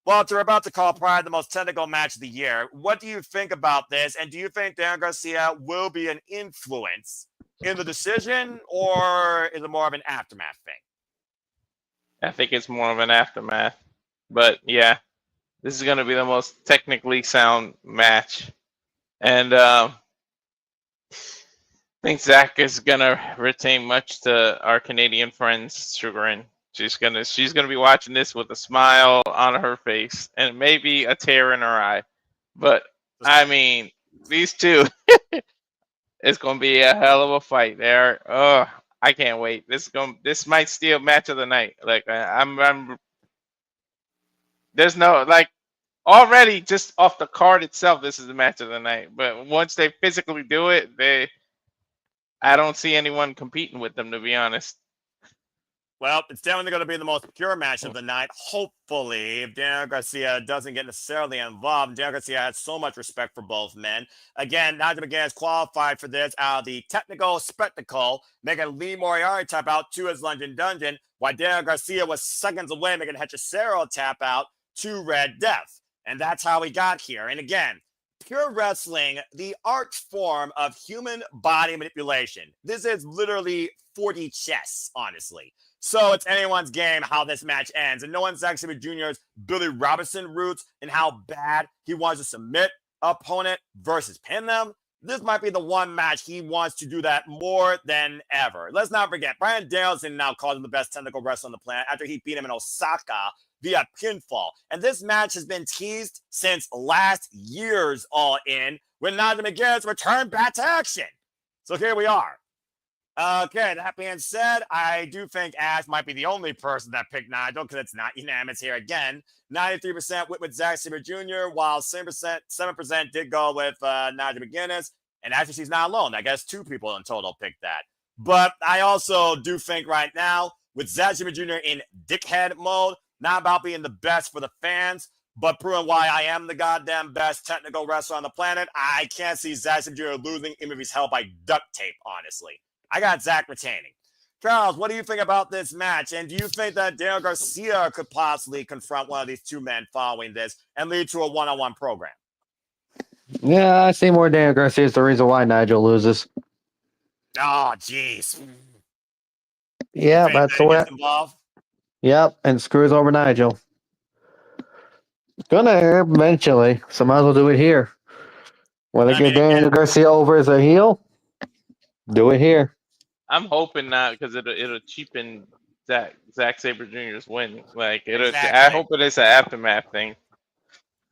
Walter, we're about to call probably the most technical match of the year. What do you think about this? And do you think Daniel Garcia will be an influence in the decision, or is it more of an aftermath thing? I think it's more of an aftermath. But yeah, this is going to be the most technically sound match. And I think Zack is going to retain much to our Canadian friend's chagrin. She's gonna be watching this with a smile on her face and maybe a tear in her eye. But I mean, these two, it's gonna be a hell of a fight. I can't wait. This might steal match of the night. Like there's no like already just off the card itself. This is the match of the night. But once they physically do it, I don't see anyone competing with them, to be honest. Well, it's definitely going to be the most pure match of the night. Hopefully, if Daniel Garcia doesn't get necessarily involved, Daniel Garcia has so much respect for both men. Again, Nigel McGuinness qualified for this out of the technical spectacle, making Lee Moriarty tap out to his London Dungeon, while Daniel Garcia was seconds away, making Hechicero tap out to Red Death. And that's how we got here. And again, pure wrestling, the art form of human body manipulation. This is literally 4D chess, honestly. So it's anyone's game how this match ends. And no one's Zack Sabre Jr.'s Billy Robinson roots and how bad he wants to submit opponent versus pin them. This might be the one match he wants to do that more than ever. Let's not forget, Bryan Danielson now calls him the best technical wrestler on the planet after he beat him in Osaka via pinfall. And this match has been teased since last year's All In when Nigel McGuinness returned back to action. So here we are. Okay, that being said, I do think Ash might be the only person that picked Nigel because it's not unanimous here again. 93% went with Zack Sabre Jr., while 7% did go with Nigel McGuinness. And actually, she's not alone. I guess 2 people in total picked that. But I also do think right now, with Zack Sabre Jr. in dickhead mode, not about being the best for the fans, but proving why I am the goddamn best technical wrestler on the planet, I can't see Zack Sabre Jr. losing even if he's held by duct tape, honestly. I got Zack retaining. Charles, what do you think about this match? And do you think that Daniel Garcia could possibly confront one of these 2 men following this and lead to a one-on-one program? Yeah, I see more Daniel Garcia is the reason why Nigel loses. Oh, jeez. Yeah, that's the way. Yep, and screws over Nigel. Gonna eventually, so might as well do it here. Want to get Daniel Garcia over as a heel? Do it here. I'm hoping not because it'll cheapen Zack Sabre Jr.'s win. Like Exactly. I hope it is an aftermath thing.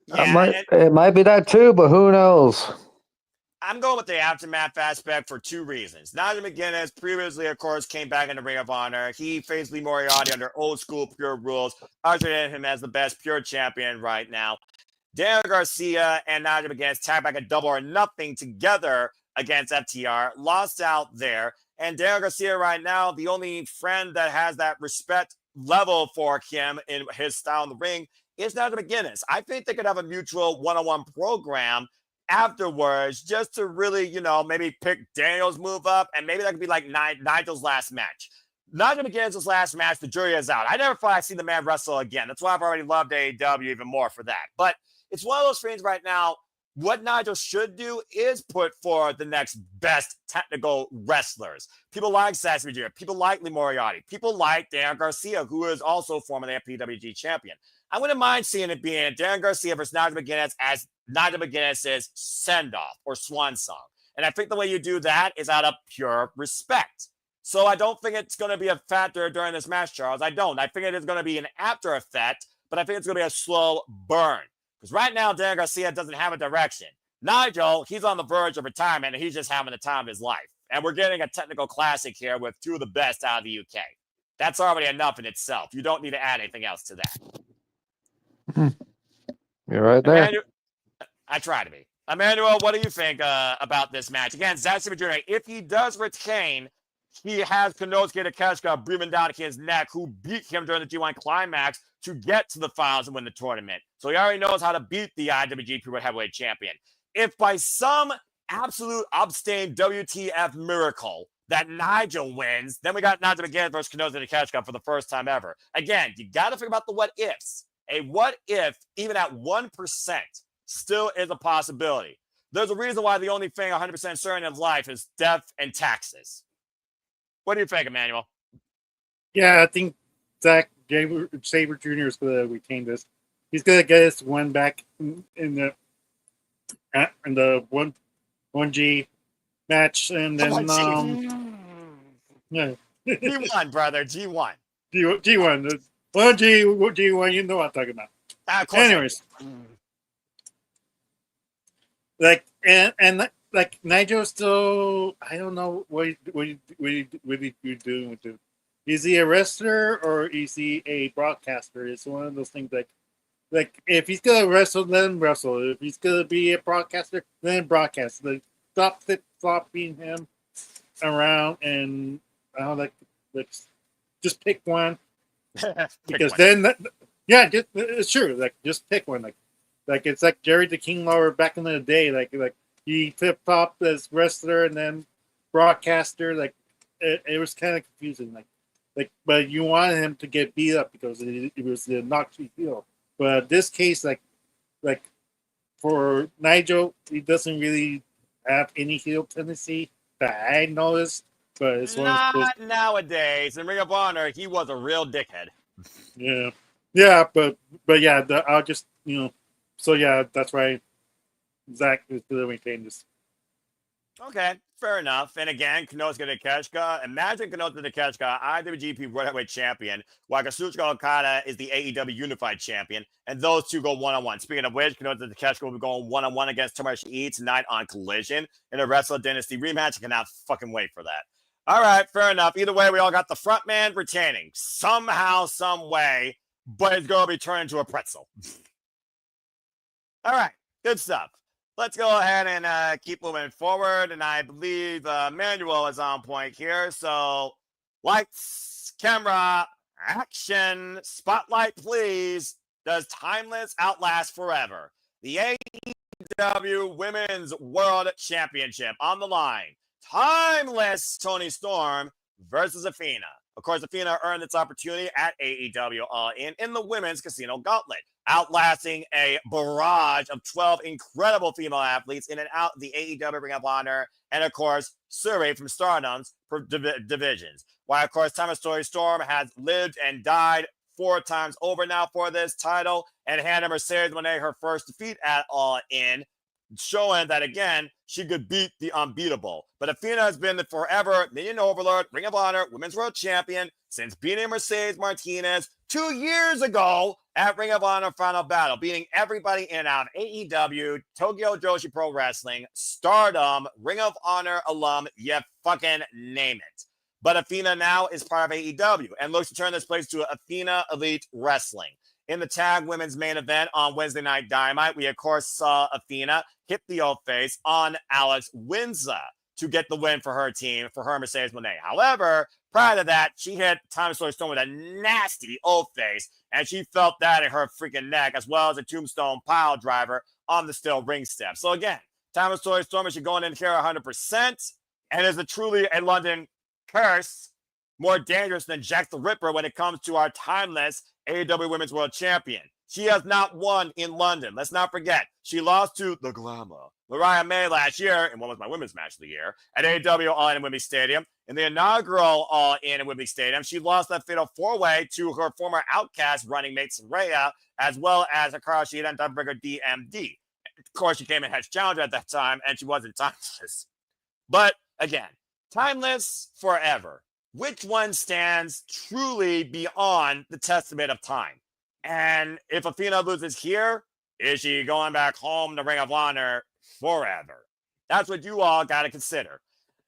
Yeah, it might be that too, but who knows? I'm going with the aftermath aspect for 2 reasons. Nigel McGuinness previously, of course, came back in the Ring of Honor. He faced Lee Moriarty under old school pure rules, ushered in him as the best pure champion right now. Daniel Garcia and Nigel McGuinness tagged back a double or nothing together against FTR, lost out there. And Daniel Garcia right now, the only friend that has that respect level for him in his style in the ring is Nigel McGuinness. I think they could have a mutual one-on-one program afterwards just to really, maybe pick Daniel's move up, and maybe that could be like Nigel's last match. Nigel McGuinness' last match, the jury is out. I never thought I'd see the man wrestle again. That's why I've already loved AEW even more for that. But it's one of those things right now. What Nigel should do is put forward the next best technical wrestlers. People like Zack Sabre Jr., people like Lee Moriarty, people like Daniel Garcia, who is also formerly a PWG champion. I wouldn't mind seeing it being Daniel Garcia versus Nigel McGuinness as Nigel McGuinness' send-off or swan song. And I think the way you do that is out of pure respect. So I don't think it's going to be a factor during this match, Charles. I don't. I think it is going to be an after effect, but I think it's going to be a slow burn. Because right now, Daniel Garcia doesn't have a direction. Nigel, he's on the verge of retirement, and he's just having the time of his life. And we're getting a technical classic here with 2 of the best out of the UK. That's already enough in itself. You don't need to add anything else to that. You're right there. I try to be. Emmanuel, what do you think about this match? Again, Zack Sabre Jr., if he does retain, he has Konosuke Takeshita breathing down his neck, who beat him during the G1 Climax to get to the finals and win the tournament. So he already knows how to beat the IWGP World Heavyweight Champion. If by some absolute abstain WTF miracle that Nigel wins, then we got Nigel McGuinness versus Konosuke Takeshita for the first time ever. Again, you got to think about the what ifs. A what if, even at 1%, still is a possibility. There's a reason why the only thing 100% certain in life is death and taxes. What do you think, Emmanuel? Yeah, I think Zack Sabre Jr. is going to retain this. He's going to get his one back in the 1G match, and then yeah, G1, brother, G1. G1, 1G1. You know what I'm talking about. Anyways, like Nigel still, I don't know what he's doing with it. Is he a wrestler or is he a broadcaster? It's one of those things like if he's gonna wrestle, let him wrestle. If he's gonna be a broadcaster, let him broadcast. Like stop flip-flopping him around and let's just pick one. Pick Because one. then, it's true. Like, just pick one. Like it's like Jerry the King Lawler back in the day. Like he flip flopped as wrestler and then broadcaster. Like it was kind of confusing. But you wanted him to get beat up because it was the Nazi heel. But this case, like for Nigel, he doesn't really have any heel tendency that I noticed. But it's one of those. Not nowadays. In Ring of Honor, he was a real dickhead. Yeah, but yeah, I'll just So yeah, that's why Zack is delivering changes. Okay, fair enough. And again, Konosuke Takeshita. Imagine Konosuke Takeshita, IWGP World Heavyweight Champion, while Kazuchika Okada is the AEW Unified Champion, and those two go one-on-one. Speaking of which, Konosuke Takeshita will be going one-on-one against Tanahashi tonight on Collision in a Wrestle Dynasty rematch. I cannot fucking wait for that. All right, fair enough. Either way, we all got the front man retaining somehow, some way, but it's going to be turned into a pretzel. All right, good stuff. Let's go ahead and keep moving forward. And I believe Manuel is on point here. So lights, camera, action, spotlight, please. Does Timeless outlast forever? The AEW Women's World Championship on the line. Timeless Toni Storm versus Athena. Of course, Athena earned its opportunity at AEW All-In in the Women's Casino Gauntlet, outlasting a barrage of 12 incredible female athletes in and out the AEW Ring of Honor, and of course, Swerve from Stardom's divisions. While, of course, Timeless Toni Storm has lived and died 4 times over now for this title, and handed Mercedes Moné her first defeat at All-In, showing that, again, she could beat the unbeatable. But Athena has been the forever Minion Overlord, Ring of Honor, Women's World Champion since beating Mercedes Martinez 2 years ago at Ring of Honor Final Battle, beating everybody in and out of AEW, Tokyo Joshi Pro Wrestling, Stardom, Ring of Honor alum, you fucking name it. But Athena now is part of AEW and looks to turn this place to Athena Elite Wrestling. In the tag women's main event on Wednesday Night Dynamite, we of course saw Athena hit the old face on Alex Windsor to get the win for her team, for her Mercedes Moné. However, prior to that, she hit Timeless Toni Storm with a nasty old face, and she felt that in her freaking neck, as well as a tombstone pile driver on the steel ring step. So again, Timeless Toni Storm is going in here 100%, and is truly a London curse, more dangerous than Jack the Ripper when it comes to our timeless AEW Women's World Champion. She has not won in London. Let's not forget, she lost to the Glamour, Mariah May, last year in what was my women's match of the year at AEW All-In Wembley Stadium. In the inaugural All-In Wembley Stadium, she lost that fatal 4-way to her former Outcast running mate Saraya, as well as Hikaru Shida and Tiebreaker DMD. Of course, she came in as challenger at that time, and she wasn't timeless. But again, timeless forever. Which one stands truly beyond the testament of time? And if Athena loses here, is she going back home to Ring of Honor forever? That's what you all got to consider.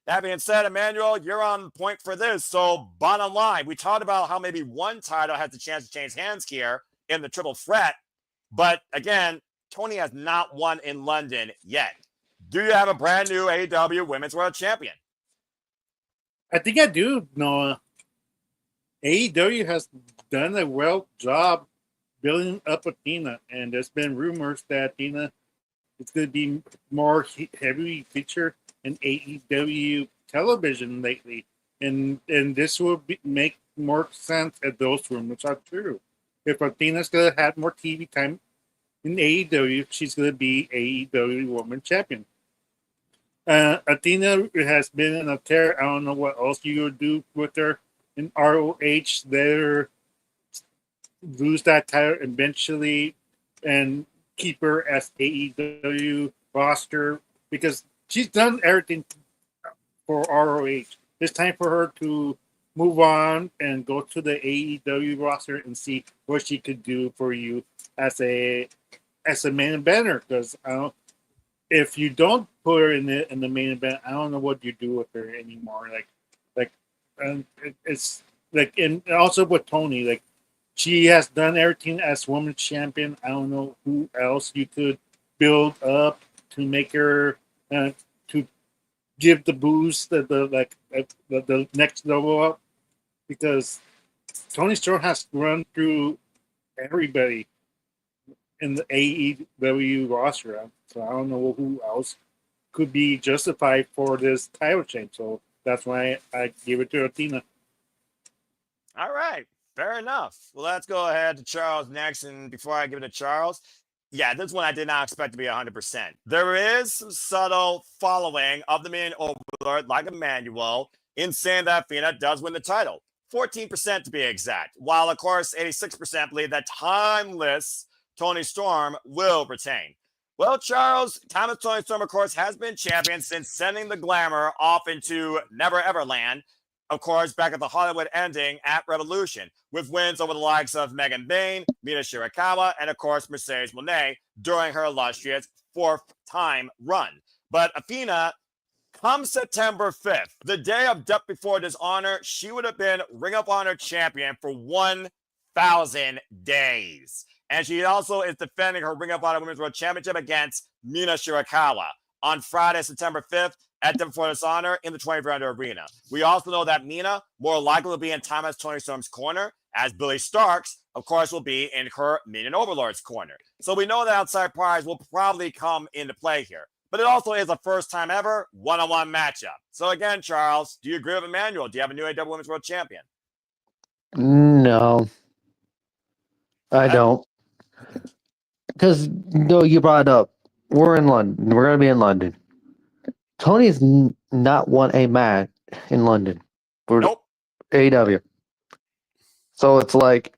That being said, Emmanuel, you're on point for this. So bottom line, we talked about how maybe one title has the chance to change hands here in the triple threat. But again, Tony has not won in London yet. Do you have a brand new AEW Women's World Champion? I think I do, Noah. AEW has done a well job building up Athena, and there's been rumors that Athena is going to be more heavily featured in AEW television lately, and this will make more sense if those rumors are true. If Athena's going to have more TV time in AEW, she's going to be AEW Women's Champion. Athena has been in a tear. I don't know what else you would do with her in ROH. There, lose that title eventually and keep her as AEW roster because she's done everything for ROH. It's time for her to move on and go to the AEW roster and see what she could do for you as a main eventer. Because if you don't put her in the main event, I don't know what you do with her anymore. It's like, and also with Tony, like she has done everything as women's champion. I don't know who else you could build up to make her to give the boost the next level up, because Tony Storm has run through everybody in the AEW roster, so I don't know who else could be justified for this title change. So that's why I give it to Athena. All right. Fair enough. Well, let's go ahead to Charles next. And before I give it to Charles, yeah, this one I did not expect to be 100%. There is some subtle following of the main overlord, like Emmanuel, in saying that Athena does win the title. 14% to be exact. While, of course, 86% believe that timeless Tony Storm will retain. Well, Charles, timeless Tony Storm, of course, has been champion since sending the glamour off into Never Ever Land. Of course, back at the Hollywood ending at Revolution, with wins over the likes of Megan Bayne, Mina Shirakawa, and of course, Mercedes Moné during her illustrious fourth-time run. But Athena, come September 5th, the day of Death Before Dishonor, she would have been Ring of Honor champion for 1,000 days. And she also is defending her Ring of Honor Women's World Championship against Mina Shirakawa on Friday, September 5th, at Death Before Dishonor in the 2400 Arena. We also know that Mina more likely will be in Timeless Tony Storm's corner, as Billy Starks, of course, will be in her Minion Overlord's corner. So we know that outside prize will probably come into play here. But it also is a first time ever one-on-one matchup. So again, Charles, do you agree with Emmanuel? Do you have a new AEW Women's World Champion? No, I don't. Because no, you brought it up. We're in London. We're going to be in London. Tony's not won a match in London for AEW. So it's like,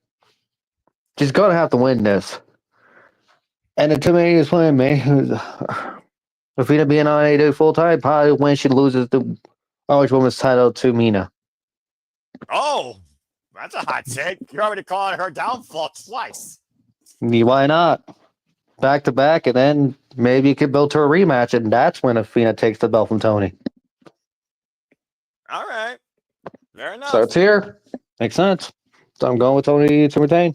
she's going to have to win this. And the Timmy is playing me. If Vita being on AEW full time, probably when she loses the Irish Women's title to Mina. Oh, that's a hot take. You're already calling her downfall twice. Why not? Back to back, and then maybe you could build to a rematch, and that's when Athena takes the belt from Tony. All right. Fair enough. Starts here. Makes sense. So I'm going with Tony to retain.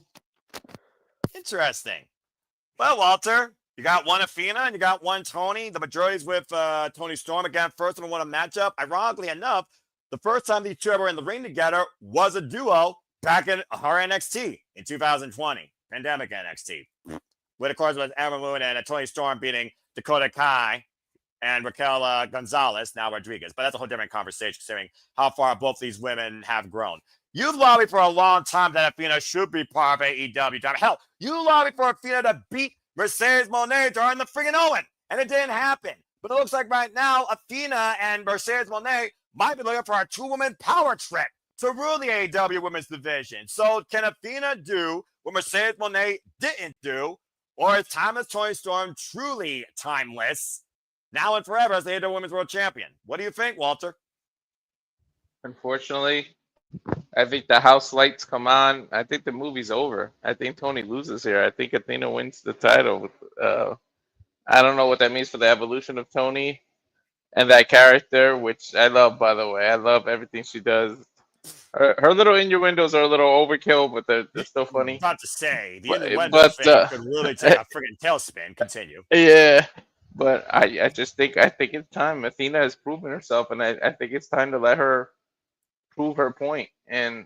Interesting. Well, Walter, you got one Athena and you got one Tony. The majority's with Tony Storm. Again, first time we won a matchup. Ironically enough, the first time these two ever were in the ring together was a duo back in her NXT in 2020. Pandemic NXT. With, of course, was Emma Moon and Tony Storm beating Dakota Kai and Raquel Gonzalez, now Rodriguez. But that's a whole different conversation, considering how far both these women have grown. You've lobbied for a long time that Athena should be part of AEW. Hell, you lobbied for Athena to beat Mercedes Moné during the friggin' Owen, and it didn't happen. But it looks like right now, Athena and Mercedes Moné might be looking for a two-woman power trip to rule the AEW women's division. So can Athena do what Mercedes Moné didn't do? Or is Timeless Tony Storm truly timeless now and forever as the AEW Women's World Champion? What do you think, Walter? Unfortunately, I think the house lights come on. I think the movie's over. I think Tony loses here. I think Athena wins the title. I don't know what that means for the evolution of Tony and that character, which I love, by the way. I love everything she does. Her little innuendos are a little overkill, but they're still funny. About to say, the innuendo thing could really take a friggin' tailspin. Continue. Yeah, but I just think it's time. Athena has proven herself, and I think it's time to let her prove her point. And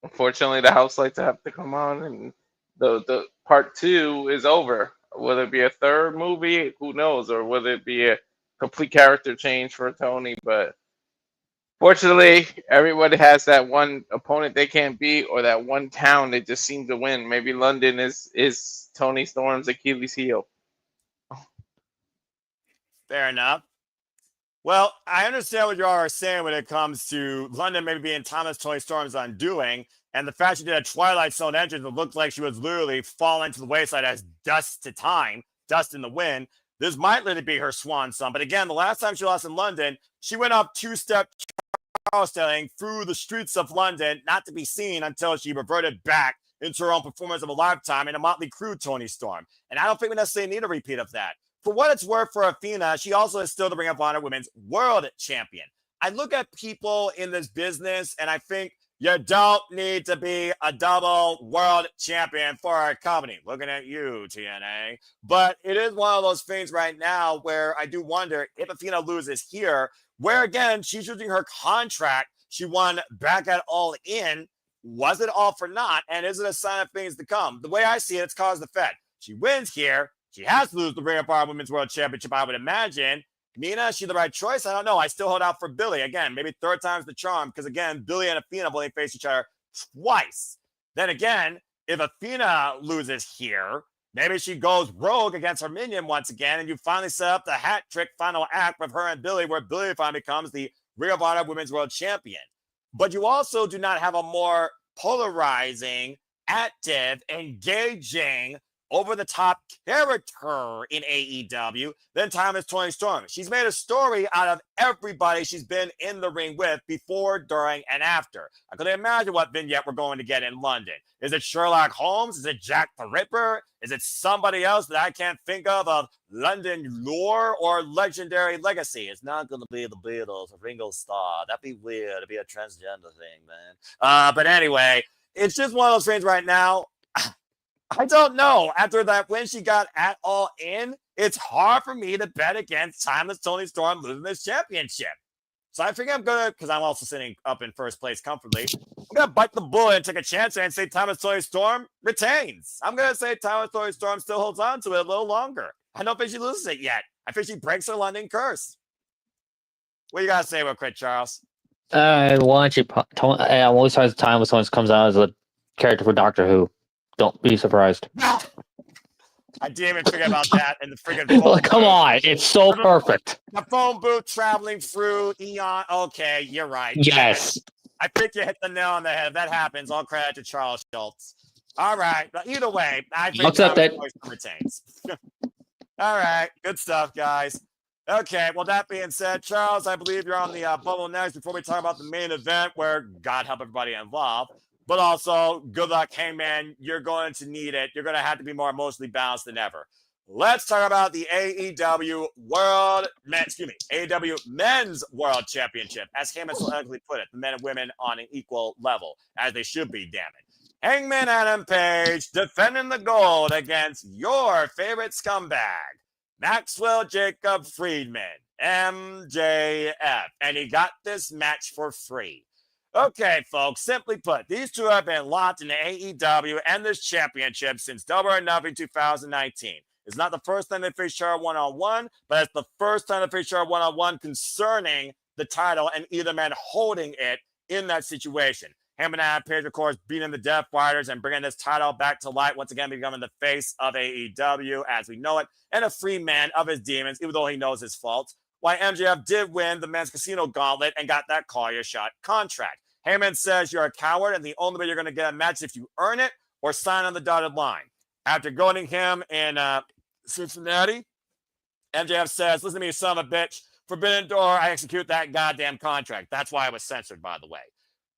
unfortunately, the house lights have to come on, and the part 2 is over. Will it be a third movie? Who knows? Or will it be a complete character change for Tony? But fortunately, everybody has that one opponent they can't beat, or that one town they just seem to win. Maybe London is Tony Storm's Achilles heel. Fair enough. Well, I understand what you all are saying when it comes to London maybe being Thomas Tony Storm's undoing, and the fact she did a Twilight Zone entrance that looked like she was literally falling to the wayside as dust to time, dust in the wind. This might literally be her swan song. But again, the last time she lost in London, she went up two-step Charles through the streets of London, not to be seen until she reverted back into her own performance of a lifetime in a Motley Crue Tony Storm. And I don't think we necessarily need a repeat of that. For what it's worth for Athena, she also is still the Ring of Honor Women's World Champion. I look at people in this business and I think you don't need to be a double world champion for a company. Looking at you, TNA. But it is one of those things right now where I do wonder if Athena loses here, where again, she's using her contract she won back at All In Was it all for naught? And is it a sign of things to come? The way I see it, it's cause and effect. She wins here. She has to lose the Ring of Honor Women's World Championship, I would imagine. Nina, is she the right choice? I don't know. I still hold out for Billy. Again, maybe third time's the charm, because again, Billy and Athena have only faced each other twice. Then again, if Athena loses here, maybe she goes rogue against her minion once again, and you finally set up the hat trick final act with her and Billy, where Billy finally becomes the Ring of Honor Women's World Champion. But you also do not have a more polarizing, active, engaging, over-the-top character in AEW than Timeless Toni Storm. She's made a story out of everybody she's been in the ring with before, during, and after. I could imagine what vignette we're going to get in London. Is it Sherlock Holmes? Is it Jack the Ripper? Is it somebody else that I can't think of London lore or legendary legacy? It's not going to be the Beatles or Ringo Starr. That'd be weird. It'd be a transgender thing, man. But anyway, it's just one of those things right now. I don't know. After that win she got at All In, it's hard for me to bet against Timeless Toni Storm losing this championship. So I think I'm going to, because I'm also sitting up in first place comfortably, I'm going to bite the bullet and take a chance and say Timeless Toni Storm retains. I'm going to say Timeless Toni Storm still holds on to it a little longer. I don't think she loses it yet. I think she breaks her London curse. What you got to say real quick, Charles? Once times Timeless Toni comes out as a character for Doctor Who. Don't be surprised. I didn't even forget about that. And the friggin' phone come on, it's so perfect. The phone booth traveling through Eon. Okay, you're right. Yes. I think you hit the nail on the head. If that happens, all credit to Charles Schultz. All right. But either way, I think Timeless retains. All right. Good stuff, guys. Okay. Well, that being said, Charles, I believe you're on the bubble next before we talk about the main event where God help everybody involved. But also, good luck, Hangman. You're going to need it. You're going to have to be more emotionally balanced than ever. Let's talk about the AEW Men's World Championship. As Hangman so eloquently put it, the men and women on an equal level, as they should be, damn it. Hangman Adam Page defending the gold against your favorite scumbag, Maxwell Jacob Friedman, MJF. And he got this match for free. Okay, folks, simply put, these two have been locked in the AEW and this championship since Double or Nothing 2019. It's not the first time they faced each other one-on-one, but it's the first time they faced each other one-on-one concerning the title and either man holding it in that situation. Hangman Adam Page, of course, beating the Death Riders and bringing this title back to light, once again becoming the face of AEW as we know it, and a free man of his demons, even though he knows his faults. Why MJF did win the Men's Casino Gauntlet and got that call your shot contract. Heyman says you're a coward and the only way you're going to get a match if you earn it or sign on the dotted line. After goading him in Cincinnati, MJF says, listen to me, you son of a bitch. Forbidden Door, I execute that goddamn contract. That's why I was censored, by the way.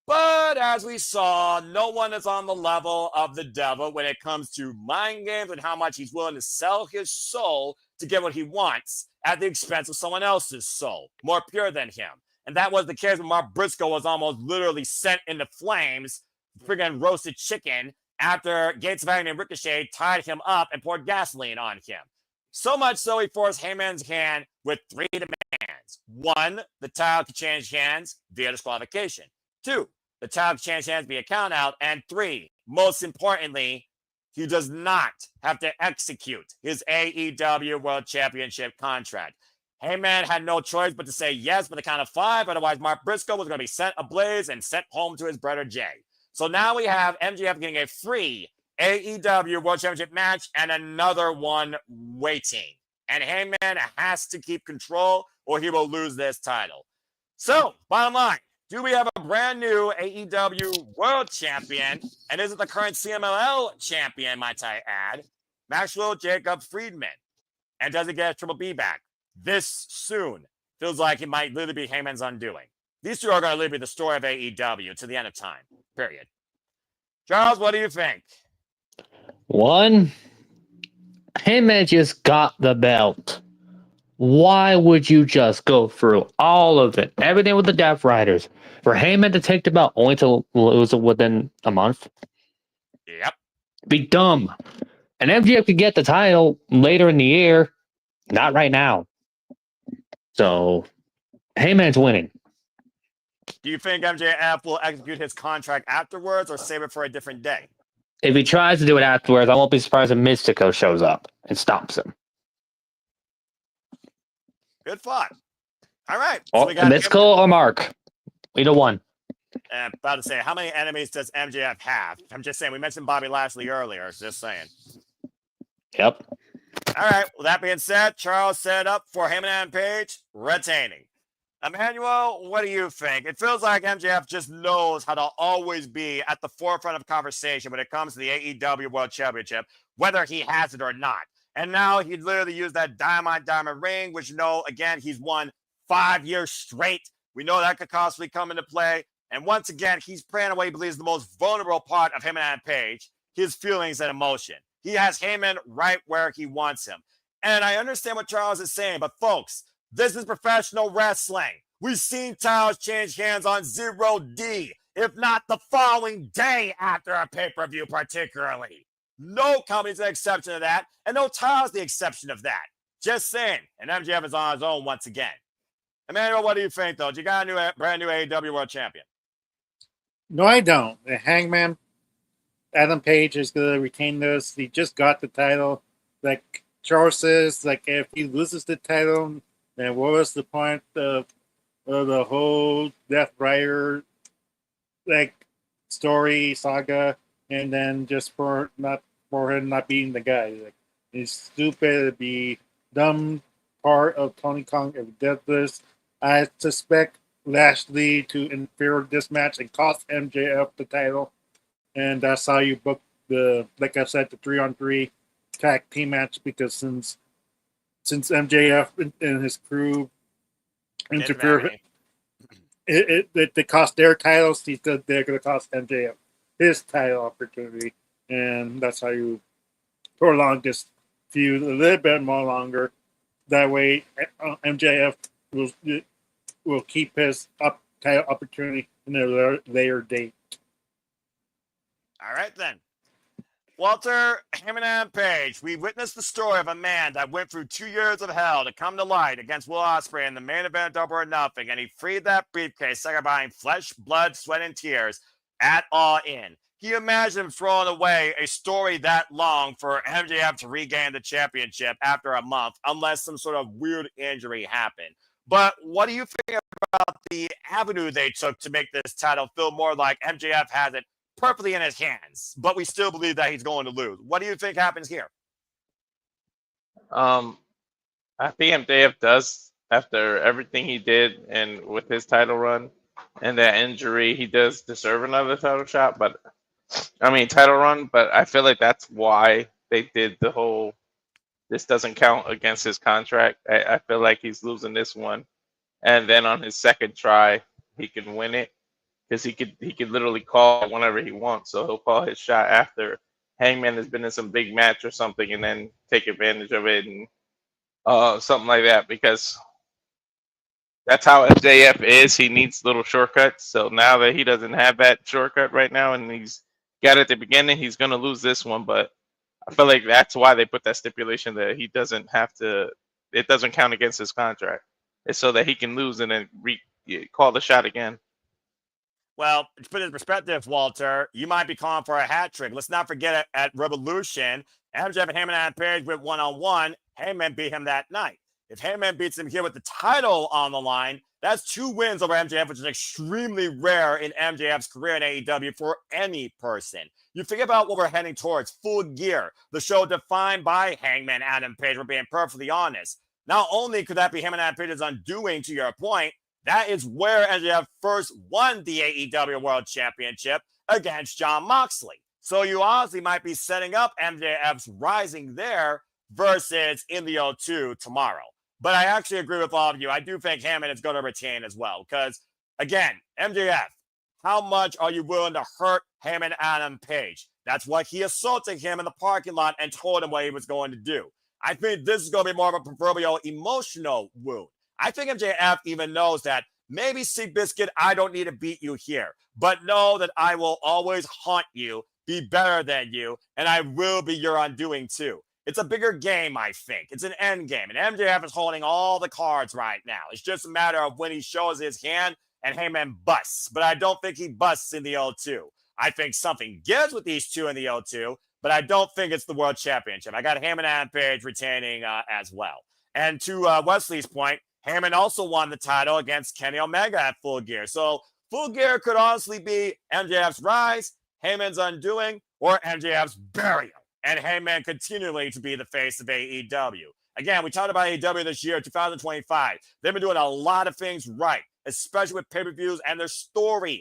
But as we saw, no one is on the level of the devil when it comes to mind games and how much he's willing to sell his soul to get what he wants at the expense of someone else's soul, more pure than him. And that was the case when Mark Briscoe was almost literally sent into flames, friggin' roasted chicken, after Gates of Agony and Ricochet tied him up and poured gasoline on him. So much so he forced Heyman's hand with 3 demands. 1, the title could change hands via disqualification. 2, the title could change hands via countout. And 3, most importantly, he does not have to execute his AEW World Championship contract. Heyman had no choice but to say yes for the count of 5. Otherwise, Mark Briscoe was going to be sent ablaze and sent home to his brother Jay. So now we have MJF getting a free AEW World Championship match and another one waiting. And Heyman has to keep control or he will lose this title. So, bottom line, do we have a brand new AEW World Champion? And is it the current CMLL champion, might I add, Maxwell Jacob Friedman? And does he get a Triple B back this soon? Feels like it might literally be Heyman's undoing. These two are going to literally be the story of AEW to the end of time, period. Charles, what do you think? 1, Heyman just got the belt. Why would you just go through all of it, everything with the Death Riders, for Heyman to take the belt only to lose it within a month? Yep. Be dumb. And MJF could get the title later in the year, not right now. So, Heyman's winning. Do you think MJF will execute his contract afterwards or save it for a different day? If he tries to do it afterwards, I won't be surprised if Mystico shows up and stops him. Good thought. All right. Or Mystico or Mark. Either one. About to say, how many enemies does MJF have? I'm just saying, we mentioned Bobby Lashley earlier. Just saying. Yep. All right. Well, that being said, Charles set up for Heyman and Page retaining. Emmanuel, what do you think? It feels like MJF just knows how to always be at the forefront of conversation when it comes to the AEW World Championship, whether he has it or not. And now he literally used that diamond ring, which, again, he's won 5 years straight. We know that could possibly come into play. And once again, he's praying away, he believes, the most vulnerable part of Heyman and Page, his feelings and emotion. He has Heyman right where he wants him. And I understand what Charles is saying, but folks, this is professional wrestling. We've seen titles change hands on 0D, if not the following day after a pay-per-view particularly. No company's an exception to that, and no title's the exception of that. Just saying. And MJF is on his own once again. Emmanuel, what do you think, though? You got a brand new AEW World Champion. No, I don't. The Hangman, Adam Page is going to retain this. He just got the title. Like Charles says, like if he loses the title, then what was the point of the whole Death Rider story saga? And then just for him not being the guy, like he's stupid. It'd be dumb part of Tony Khan if he did this. I suspect Lashley to interfere this match and cost MJF the title, and that's how you book like I said, the 3-on-3 tag team match, because since MJF and his crew interfere, they cost their titles. They're going to cost MJF his title opportunity, and that's how you prolong this feud a little bit more longer. That way, MJF will keep his title opportunity in a later date. All right, then. Walter, Heyman and Page, we witnessed the story of a man that went through 2 years of hell to come to light against Will Ospreay in the main event Double or Nothing, and he freed that briefcase, sacrificing flesh, blood, sweat, and tears at All In. Can you imagine him throwing away a story that long for MJF to regain the championship after a month, unless some sort of weird injury happened? But what do you think about the avenue they took to make this title feel more like MJF has it perfectly in his hands, but we still believe that he's going to lose? What do you think happens here? I think MJF does, after everything he did and with his title run and that injury, he does deserve another title shot. But title run. But I feel like that's why they did the whole this doesn't count against his contract. I feel like he's losing this one, and then on his second try, he can win it, because he could literally call it whenever he wants. So he'll call his shot after Hangman has been in some big match or something, and then take advantage of it and something like that, because that's how MJF is. He needs little shortcuts. So now that he doesn't have that shortcut right now, and he's got it at the beginning, he's gonna lose this one. But I feel like that's why they put that stipulation that he doesn't have to. It doesn't count against his contract. It's so that he can lose and then call the shot again. Well, to put it in perspective, Walter, you might be calling for a hat trick. Let's not forget at Revolution, MJF and Heyman and Page went one-on-one. Heyman beat him that night. If Heyman beats him here with the title on the line, that's 2 wins over MJF, which is extremely rare in MJF's career in AEW for any person. You think about what we're heading towards, Full Gear, the show defined by Hangman Adam Page, we're being perfectly honest. Not only could that be Heyman and Page's undoing, to your point, that is where MJF first won the AEW World Championship against Jon Moxley. So you honestly might be setting up MJF's rising there versus in the O2 tomorrow. But I actually agree with all of you. I do think Heyman is going to retain as well. Because, again, MJF, how much are you willing to hurt Heyman Adam Page? That's what he assaulted him in the parking lot and told him what he was going to do. I think this is going to be more of a proverbial emotional wound. I think MJF even knows that maybe Seabiscuit, I don't need to beat you here, but know that I will always haunt you, be better than you, and I will be your undoing too. It's a bigger game, I think. It's an end game, and MJF is holding all the cards right now. It's just a matter of when he shows his hand, and Hangman busts, but I don't think he busts in the O2. I think something gives with these two in the O2, but I don't think it's the World Championship. I got Hangman and Page retaining as well. And to Wesley's point, Hangman also won the title against Kenny Omega at Full Gear. So Full Gear could honestly be MJF's rise, Heyman's undoing, or MJF's burial, and Heyman continually to be the face of AEW. Again, we talked about AEW this year, 2025. They've been doing a lot of things right, especially with pay-per-views and their storylines.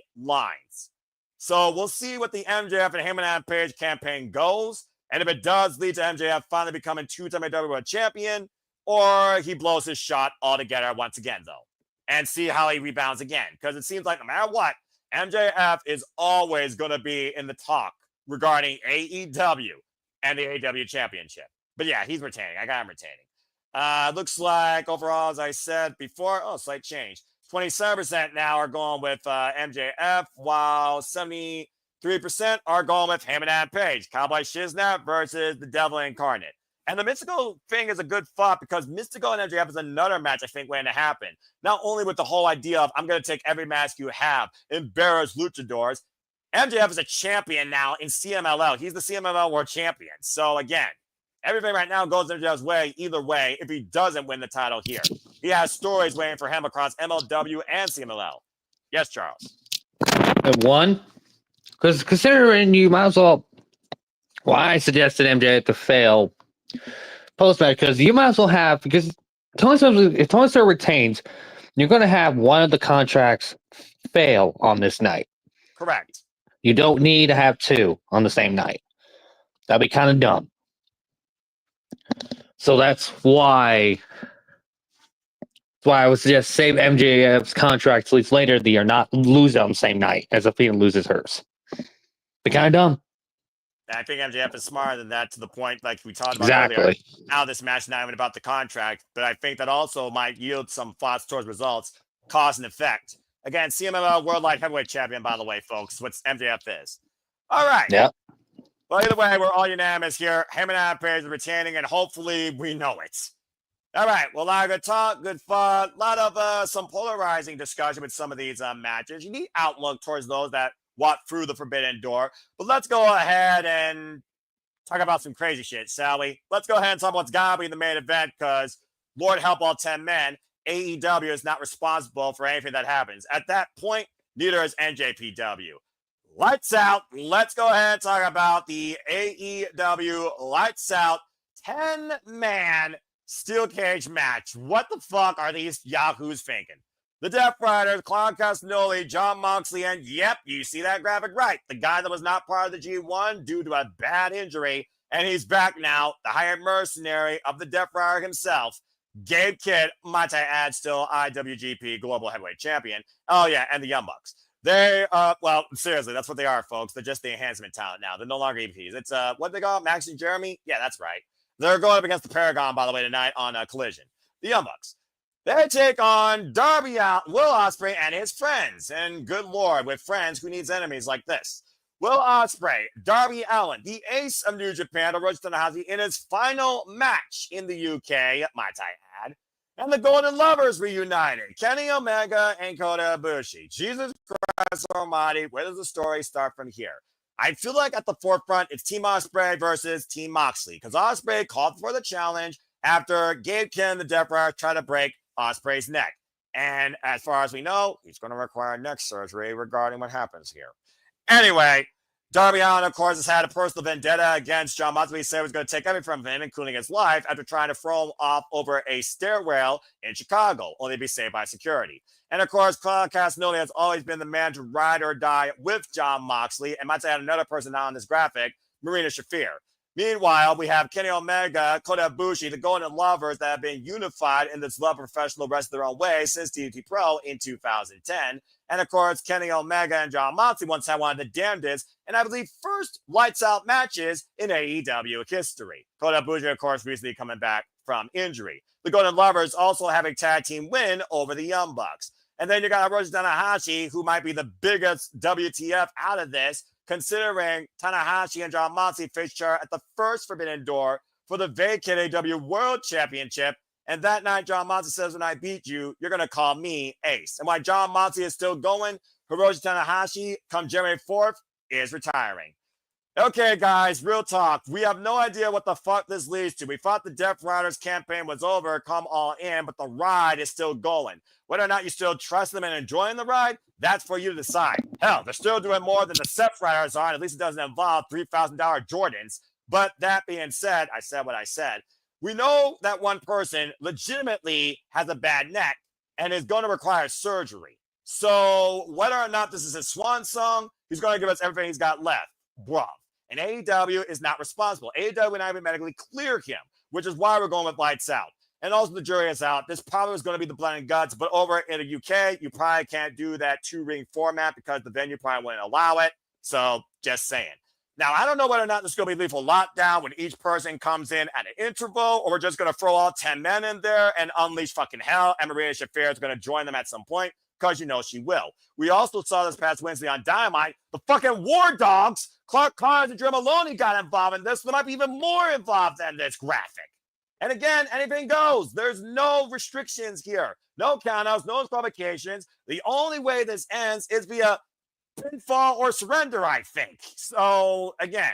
So we'll see what the MJF and Heyman and Page campaign goes, and if it does lead to MJF finally becoming two-time AEW World Champion, or he blows his shot altogether once again, though, and see how he rebounds again. Because it seems like no matter what, MJF is always going to be in the talk regarding AEW and the AEW Championship. But yeah, he's retaining. I got him retaining. Looks like overall, as I said before, slight change. 27% now are going with MJF, while 73% are going with Heyman and Page. Cowboy Shiznap versus the Devil Incarnate. And the Mystical thing is a good thought because Mystical and MJF is another match I think waiting to happen. Not only with the whole idea of I'm going to take every mask you have, embarrass luchadors. MJF is a champion now in CMLL. He's the CMLL World Champion. So again, everything right now goes MJF's way either way if he doesn't win the title here. He has stories waiting for him across MLW and CMLL. Yes, Charles. And one, because considering you might as well, I suggested MJF to fail post-match because you might as well have, because if Tony Storm retains, you're going to have one of the contracts fail on this night. Correct. You don't need to have two on the same night. That'd be kind of dumb. So that's why I would suggest save MJF's contract at least later in the year, not lose it on the same night as Athena loses hers. Be kind of dumb. I think MJF is smarter than that to the point, like we talked about earlier. Now this match is not even about the contract, but I think that also might yield some thoughts towards results, cause and effect. Again, CMLL World Light Heavyweight Champion, by the way, folks, what MJF is. All right. Yeah. Well, either way, we're all unanimous here. Heyman and Page is retaining, and hopefully we know it. All right. Well, a lot of good talk, good fun, a lot of some polarizing discussion with some of these matches. You need outlook towards those that walk through the forbidden door. But let's go ahead and talk about some crazy shit, shall we? Let's go ahead and talk about what's got to be in the main event because Lord help all 10 men. AEW is not responsible for anything that happens. At that point, neither is NJPW. Lights out. Let's go ahead and talk about the AEW Lights Out 10-man steel cage match. What the fuck are these yahoos thinking? The Death Riders, Claudio Castagnoli, Jon Moxley, and yep, you see that graphic right. The guy that was not part of the G1 due to a bad injury, and he's back now, the hired mercenary of the Death Rider himself, Gabe Kidd, might I add, still IWGP Global Heavyweight Champion. Oh yeah, and the Young Bucks. They, well, seriously, that's what they are, folks. They're just the enhancement talent now. They're no longer EPs. It's, what they call Max and Jeremy? Yeah, that's right. They're going up against the Paragon, by the way, tonight on Collision. The Young Bucks. They take on Darby, Will Ospreay, and his friends. And good Lord, with friends, who needs enemies like this? Will Ospreay, Darby Allin, the ace of New Japan, Hiroshi Tanahashi, in his final match in the UK, might I add. And the Golden Lovers reunited, Kenny Omega and Kota Ibushi. Jesus Christ Almighty, where does the story start from here? I feel like at the forefront, it's Team Ospreay versus Team Moxley, because Ospreay called for the challenge after Gabe Kidd and the Death Rider tried to break Ospreay's neck. And as far as we know, he's going to require neck surgery regarding what happens here. Anyway, Darby Allin, of course, has had a personal vendetta against Jon Moxley. He said he was going to take everything from him, including his life, after trying to throw him off over a stairwell in Chicago, only to be saved by security. And, of course, Claudio Castagnoli has always been the man to ride or die with Jon Moxley. And might add another person now on this graphic, Marina Shafir. Meanwhile, we have Kenny Omega, Kota Ibushi, the Golden Lovers that have been unified in this love professional wrestling their own way since DDT Pro in 2010. And, of course, Kenny Omega and Jon Moxley once had one of the damnedest and, I believe, first lights-out matches in AEW history. Kota Ibushi, of course, recently coming back from injury. The Golden Lovers also have a tag team win over the Young Bucks. And then you got Hiroshi Tanahashi, who might be the biggest WTF out of this, considering Tanahashi and Jon Moxley faced each other at the first Forbidden Door for the vacated AEW World Championship, And that night, John Moxley says, when I beat you, you're going to call me Ace. And why John Moxley is still going, Hiroshi Tanahashi, come January 4th, is retiring. Okay, guys, real talk. We have no idea what the fuck this leads to. We thought the Death Riders campaign was over, come all in, but the ride is still going. Whether or not you still trust them and enjoying the ride, that's for you to decide. Hell, they're still doing more than the Seth Riders are, and at least it doesn't involve $3,000 Jordans. But that being said, I said what I said. We know that one person legitimately has a bad neck and is going to require surgery. So whether or not this is his swan song, he's going to give us everything he's got left. Bruh. And AEW is not responsible. AEW would not even medically clear him, which is why we're going with lights out. And also the jury is out. This probably is going to be the blood and guts, but over in the UK, you probably can't do that 2-ring format because the venue probably wouldn't allow it. So just saying. Now, I don't know whether or not this is going to be lethal lockdown when each person comes in at an interval, or we're just going to throw all 10 men in there and unleash fucking hell. And Maria Shafir is going to join them at some point because you know she will. We also saw this past Wednesday on Dynamite, the fucking War Dogs, Clark Connors and Drew Maloney got involved in this. They might be even more involved than this graphic. And again, anything goes. There's no restrictions here. No countouts, no disqualifications. The only way this ends is via pinfall or surrender, I think. So, again,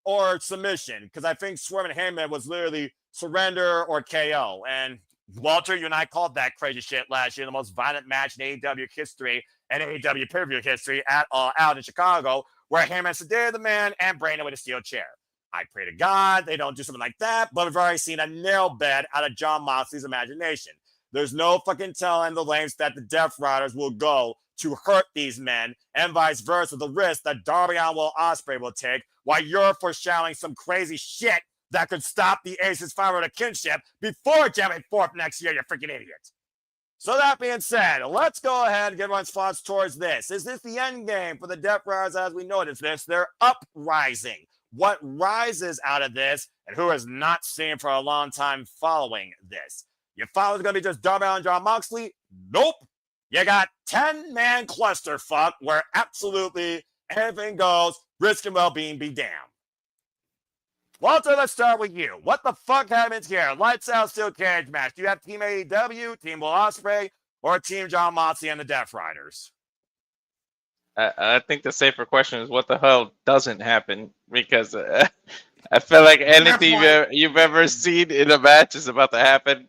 or submission, because I think Swerve and Hangman was literally surrender or KO. And Walter, you and I called that crazy shit last year, the most violent match in AEW history and AEW pay-per-view history at All Out in Chicago, where Hangman sedated the man and Brandon with a steel chair. I pray to God they don't do something like that, but we've already seen a nail bed out of John Moxley's imagination. There's no fucking telling the lengths that the Death Riders will go to hurt these men, and vice versa, the risk that Darby and Ospreay will take, while you're foreshadowing some crazy shit that could stop the Aces' five of kinship before January 4th next year, you freaking idiot. So that being said, let's go ahead and get everyone's thoughts towards this. Is this the end game for the Death Riders as we notice this? They're uprising. What rises out of this, and who has not seen for a long time following this? You thought it was going to be just Darby and John Moxley? Nope. You got 10-man clusterfuck where absolutely anything goes, risk and well-being be damned. Walter, let's start with you. What the fuck happens here? Lights out, steel cage match. Do you have Team AEW, Team Will Ospreay, or Team John Moxley and the Death Riders? I think the safer question is what the hell doesn't happen, because I feel like anything you've ever seen in a match is about to happen.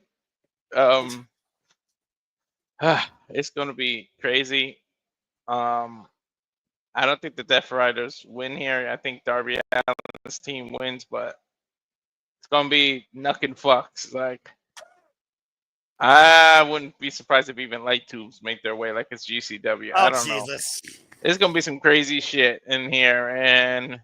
It's going to be crazy. I don't think the Death Riders win here. I think Darby Allin's team wins, but it's going to be knuck and fucks. Like, I wouldn't be surprised if even light tubes make their way like it's GCW. I don't know. There's going to be some crazy shit in here, and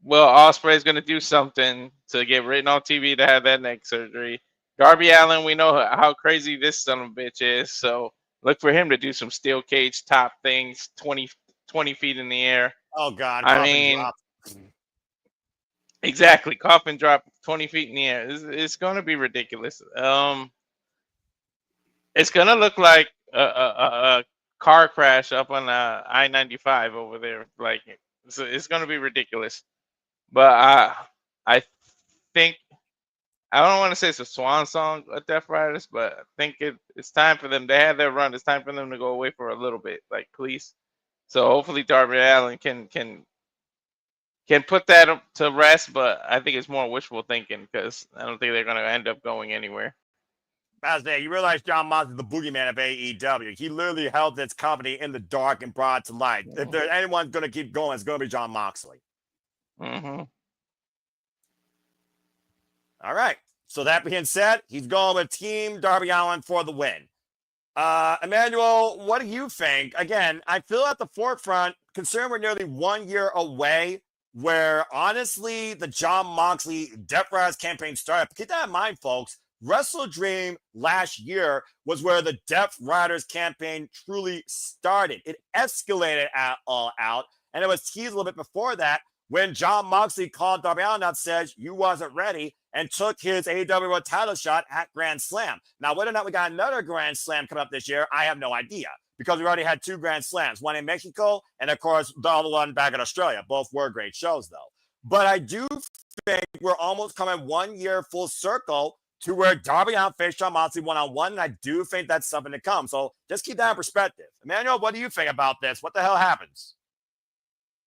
Will Ospreay is going to do something to get written on TV to have that neck surgery. Darby Allin, we know how crazy this son of a bitch is, so look for him to do some steel cage top things, 20 feet in the air. Oh, God. I mean, exactly. Coffin drop 20 feet in the air. It's going to be ridiculous. It's going to look like a car crash up on I-95 over there. Like, it's going to be ridiculous. But I think, I don't want to say it's a swan song of Death Riders, but I think it's time for them. They had their run. It's time for them to go away for a little bit. Like, please. So hopefully Darby Allin can put that up to rest, but I think it's more wishful thinking because I don't think they're going to end up going anywhere. Bazday, you realize John Moxley is the boogeyman of AEW. He literally held this company in the dark and brought it to light. If there's anyone going to keep going, it's going to be John Moxley. Mm-hmm. All right. So that being said, he's going with Team Darby Allin for the win. Emmanuel, what do you think? Again, I feel at the forefront, considering we're nearly 1 year away, where honestly, the John Moxley Death Riders campaign started. Keep that in mind, folks. Wrestle Dream last year was where the Death Riders campaign truly started. It escalated at All Out, and it was teased a little bit before that when John Moxley called Darby Allin out, says you wasn't ready, and took his AEW World title shot at Grand Slam. Now, whether or not we got another Grand Slam coming up this year, I have no idea, because we already had 2 Grand Slams, one in Mexico, and of course, the other one back in Australia. Both were great shows, though. But I do think we're almost coming 1 year full circle to where Darby outfaced Jon Moxley one-on-one, and I do think that's something to come. So just keep that in perspective. Emmanuel, what do you think about this? What the hell happens?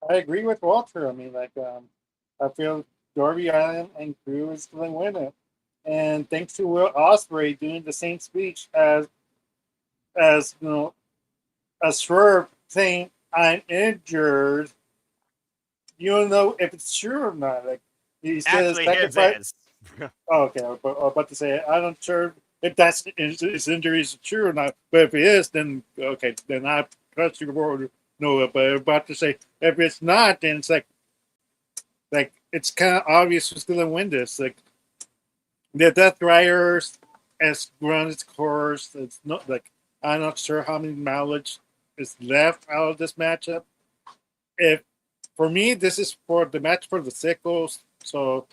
I agree with Walter. I mean, I feel Darby Allin and crew is going to win it. And thanks to Will Ospreay doing the same speech as Swerve saying, "I'm injured." You don't know if it's true or not. Like he says, Actually, his is. Oh, okay, I was about to say, I'm not sure if that's his injury is true or not. But if it is, then okay, then I trust your word. No, but I'm about to say, if it's not, then it's like it's kind of obvious who's going to win this. Like the Death Riders has run its course. It's not like I'm not sure how many mileage is left out of this matchup. If for me, this is for the match for the sickles, so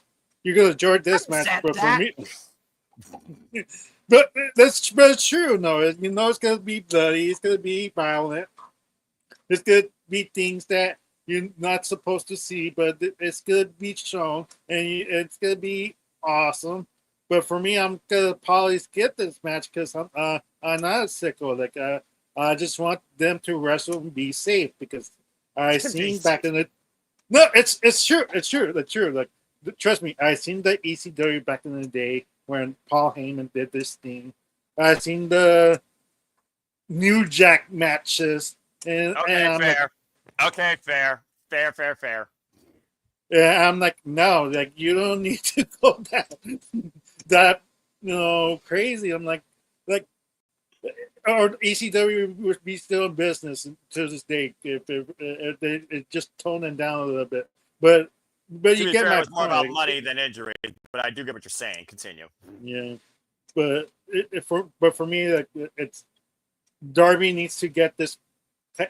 you're gonna enjoy this match. But for me, but it's true. No, it's gonna be bloody. It's gonna be violent. It's gonna be things that you're not supposed to see, but it's gonna be shown, and it's gonna be awesome. But for me, I'm gonna probably skip this match because I'm not a sickle. Like I just want them to wrestle and be safe because I seen back in the it's true. Like trust me, I seen the ECW back in the day when Paul Heyman did this thing. I seen the New Jack matches. And I'm fair. Okay, fair. Yeah, I'm like, no, like you don't need to go that crazy. I'm like, or ECW would be still in business to this day if they just tone it down a little bit. But you get my point. It's more about money than injury, but I do get what you're saying. Continue. Yeah, but for me, like it's Darby needs to get this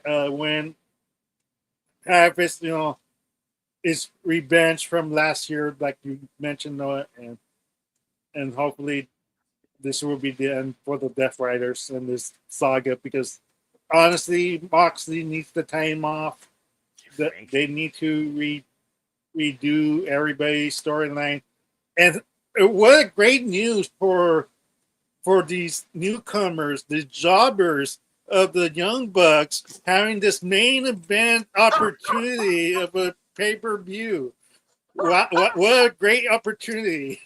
win. Have his his revenge from last year, like you mentioned, Noah, and hopefully this will be the end for the Death Riders in this saga because honestly, Moxley needs the time off. They need to redo everybody's storyline. And what a great news for these newcomers, the jobbers of the Young Bucks, having this main event opportunity of a pay-per-view. What a great opportunity.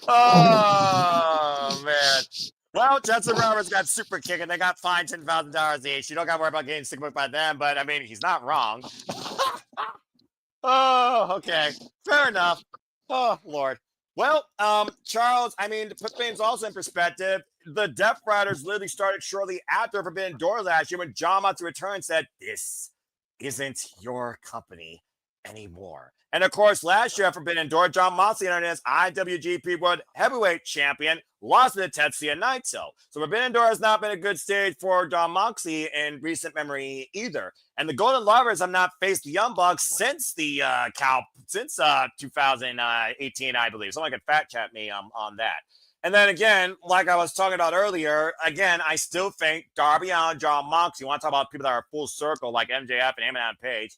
Oh, man. Well, Jensen Roberts got super kick and they got fined $10,000 each. You don't got to worry about getting sick by them, but I mean, he's not wrong. Oh, okay. Fair enough. Oh, Lord. Well, Charles, I mean, to put things also in perspective, the Death Riders literally started shortly after Forbidden Door last year when Jon Moxley returned and said, "This isn't your company anymore." And of course, last year at Forbidden Door, Jon Moxley entered as IWGP World Heavyweight Champion, lost to Tetsuya Naito. So Forbidden Door has not been a good stage for Jon Moxley in recent memory either. And the Golden Lovers have not faced the Young Bucks since 2018, I believe. Someone could fact chat me on that. And then again, like I was talking about earlier, again, I still think Darby Allin, Jon Moxley, you want to talk about people that are full circle like MJF and Hangman Page,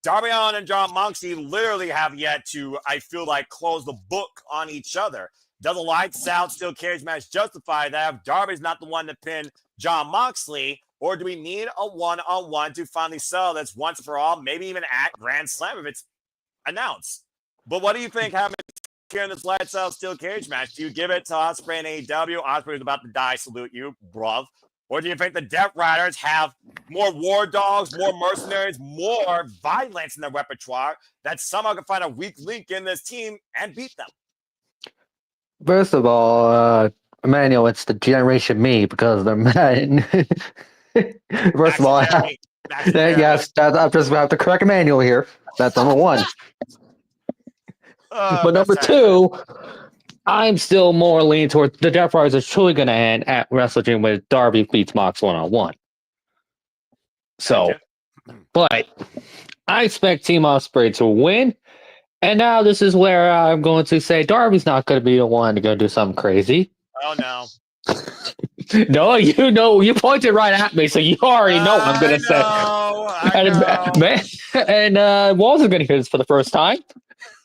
Darby Allin and Jon Moxley literally have yet to, I feel like, close the book on each other. Does a lights out steel cage match justify that if Darby's not the one to pin Jon Moxley, or do we need a one-on-one to finally sell this once and for all, maybe even at Grand Slam if it's announced? But what do you think happens here in this lights out steel cage match? Do you give it to Ospreay and AEW? Ospreay is about to die, salute you, bruv. Or do you think the Death Riders have more war dogs, more mercenaries, more violence in their repertoire that somehow can find a weak link in this team and beat them? First of all, Emmanuel, it's the generation me because they're men. First of all, yes, I'm just about to correct Emmanuel here. That's number one. But number two, I'm still more leaning towards the Death Riders are truly going to end at Wrestle Dream with Darby beats Mox 1-on-1. So, but I expect Team Ospreay to win. And now this is where I'm going to say Darby's not going to be the one to go do something crazy. Oh, no. No, you pointed right at me, so you already know what I'm going to say. I know. And Walls is going to hear this for the first time.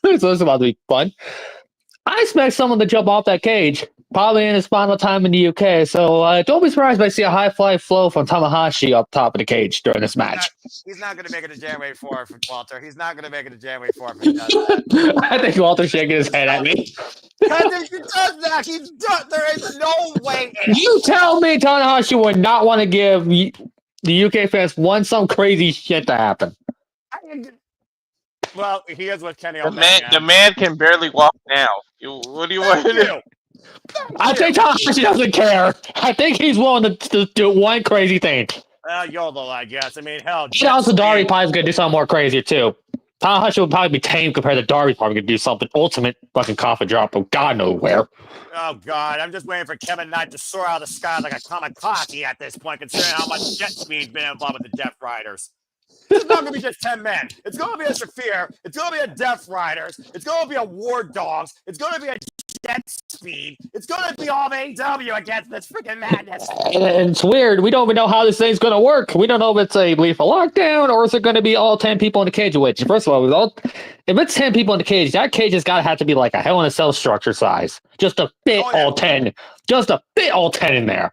So it's about to be fun. I expect someone to jump off that cage, probably in his final time in the UK. So don't be surprised if I see a high fly flow from Tanahashi up top of the cage during this match. He's not going to make it to January 4th, Walter. He's not going to make it to January 4th if he does that. I think Walter's shaking his head at me. Because if he does that, he's done. There is no way. You tell me Tanahashi would not want to give the UK fans some crazy shit to happen. Well, he is with Kenny The Omega. man can barely walk now. What do you want to do? I think Tanahashi doesn't care. I think he's willing to do one crazy thing. YOLO, I guess. I mean, hell. And also, Darby probably is going to do something more crazier, too. Tanahashi would probably be tame compared to Darby. Probably going to do something ultimate fucking coffin drop of God knows where. Oh, God. I'm just waiting for Kevin Knight to soar out of the sky like a kamikaze at this point, considering how much jet speed's been involved with the Death Riders. It's not going to be just 10 men. It's going to be a Shafir. It's going to be a Death Riders. It's going to be a War Dogs. It's going to be a Jet Speed. It's going to be all of AEW against this freaking madness. And it's weird. We don't even know how this thing's going to work. We don't know if it's a lethal lockdown or is it going to be all 10 people in the cage. Which, first of all, if it's 10 people in the cage, that cage has got to have to be like a Hell in a Cell structure size. Just to fit all 10. Just to fit all 10 in there.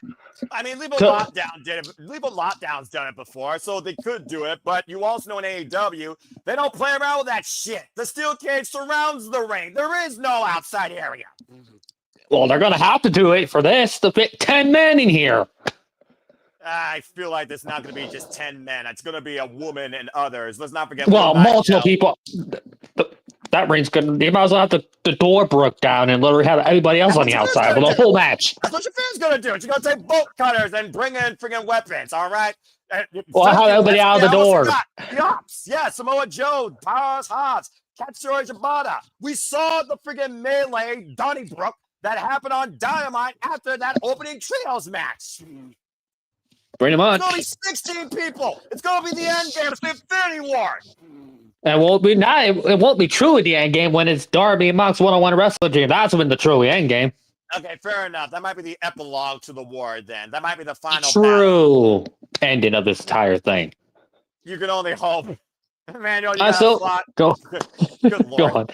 I mean, Lethal Lockdown did it. Lethal Lockdown's done it before, so they could do it. But you also know in AEW, they don't play around with that shit. The steel cage surrounds the ring. There is no outside area. Well, they're going to have to do it for this to fit 10 men in here. I feel like it's not going to be just 10 men. It's going to be a woman and others. Let's not forget. Well, multiple people. That ring's good. You might as well have the door broke down and literally have everybody else on the outside for the whole match. That's what your fans going to do. She's going to take bolt cutters and bring in freaking weapons, all right? Well, how everybody out of the door. The Ops. Yeah, Samoa Joe, Powerhouse Hobbs, Katsuyori Shibata. We saw the freaking melee, Donnybrook, that happened on Dynamite after that opening trios match. Pretty much. It's going to be 16 people. It's going to be the end game. It's the Infinity War. And it won't be truly the end game when it's Darby and Mox one-on-one wrestling game. That's when the truly end game. Okay, fair enough. That might be the epilogue to the war then. That might be the final true ending of this entire thing. You can only hope. Manuel, you got a slot. Go. Good Lord. Go on.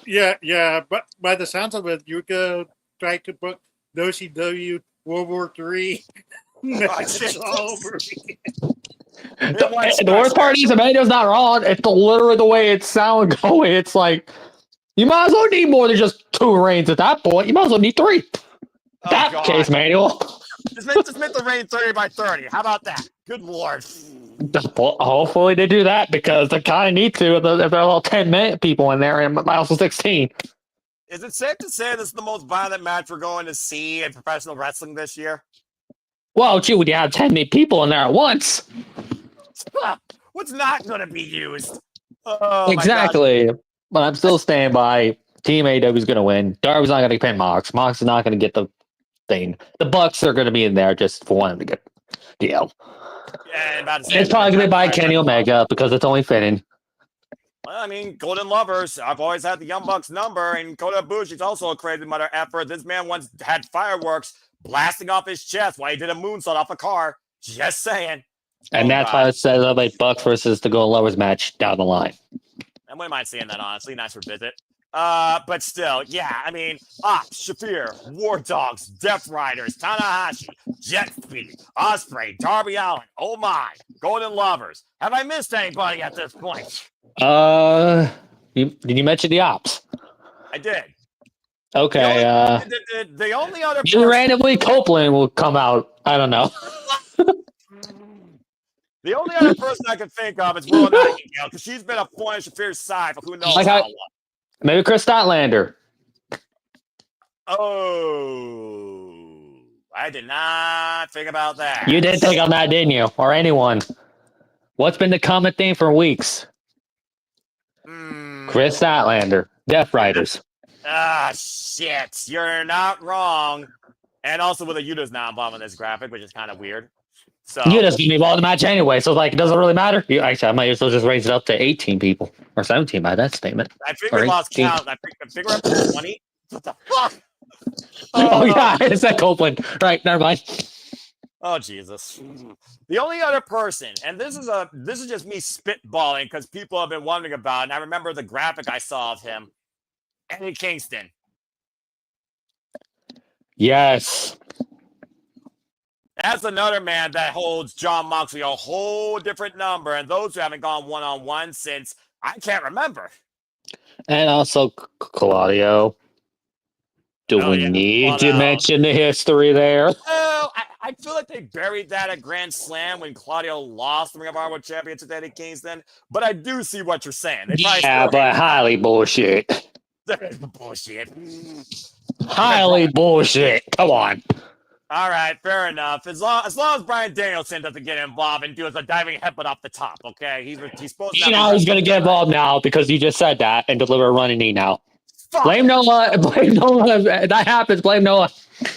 Yeah, but by the sounds of it, you're going to try to book WCW World War III. It's all over. The worst part is Emilio's not wrong. It's literally the way it sounds going. It's like you might as well need more than just 2 reigns at that point. You might as well need 3. That case, Manuel. Just make the reign 30 by 30. How about that? Good Lord. Hopefully they do that because they kind of need to if they're all 10 people in there and also 16. Is it safe to say this is the most violent match we're going to see in professional wrestling this year? Well, gee, would you have 10 people in there at once? What's not going to be used? Exactly. But I'm still staying by Team AEW is going to win. Darby's not going to pin Mox. Mox is not going to get the thing. The Bucks are going to be in there just for one to get the L. Yeah, it's probably going to be by Kenny Omega because it's only fitting. Well, I mean, Golden Lovers, I've always had the Young Bucks number, and Kota Ibushi's also a crazy mother effort. This man once had fireworks blasting off his chest while he did a moonsault off a car. Just saying. And that's why it says up like Bucks versus the Golden Lovers match down the line. And we might seeing that, honestly. Nice revisit. But still, yeah, I mean, Ops, Shafir, War Dogs, Death Riders, Tanahashi, Jet Speed, Ospreay, Darby Allin, oh my, Golden Lovers. Have I missed anybody at this point? Did you mention the Ops? I did. Okay. The only other randomly Copeland will come out. I don't know. The only other person I can think of is Willow Nightingale because she's been a point of Shafir's side for who knows how long. Maybe Chris Statlander. Oh, I did not think about that. You did think on that, didn't you? Or anyone? What's been the common theme for weeks? Chris Statlander, Death Riders. Shit. You're not wrong. And also with Yuta's not involved in this graphic, which is kind of weird. So Yuta's going to be involved in the match anyway, so like it doesn't really matter. Actually, I might as well just raise it up to 18 people. Or 17 by that statement. I think we lost count. I think we're up to 20. What the fuck? Yeah, it's that Copeland. Right, never mind. Oh, Jesus. The only other person, and this is just me spitballing because people have been wondering about it, and I remember the graphic I saw of him, Eddie Kingston. Yes. That's another man that holds John Moxley a whole different number, and those who haven't gone one-on-one since I can't remember. And also Claudio. Do we need to mention the history there? Oh, I feel like they buried that at Grand Slam when Claudio lost the Ring of Honor World Championship to Eddie Kingston. But I do see what you're saying. Yeah, but highly bullshit. Bullshit. Highly bullshit. Come on. All right, fair enough. As long as Bryan Danielson doesn't get involved and do a diving headbutt off the top, okay? He's supposed to. You know he's gonna get involved now because you just said that and deliver a running knee now. Blame Noah. Blame Noah. If that happens, blame Noah.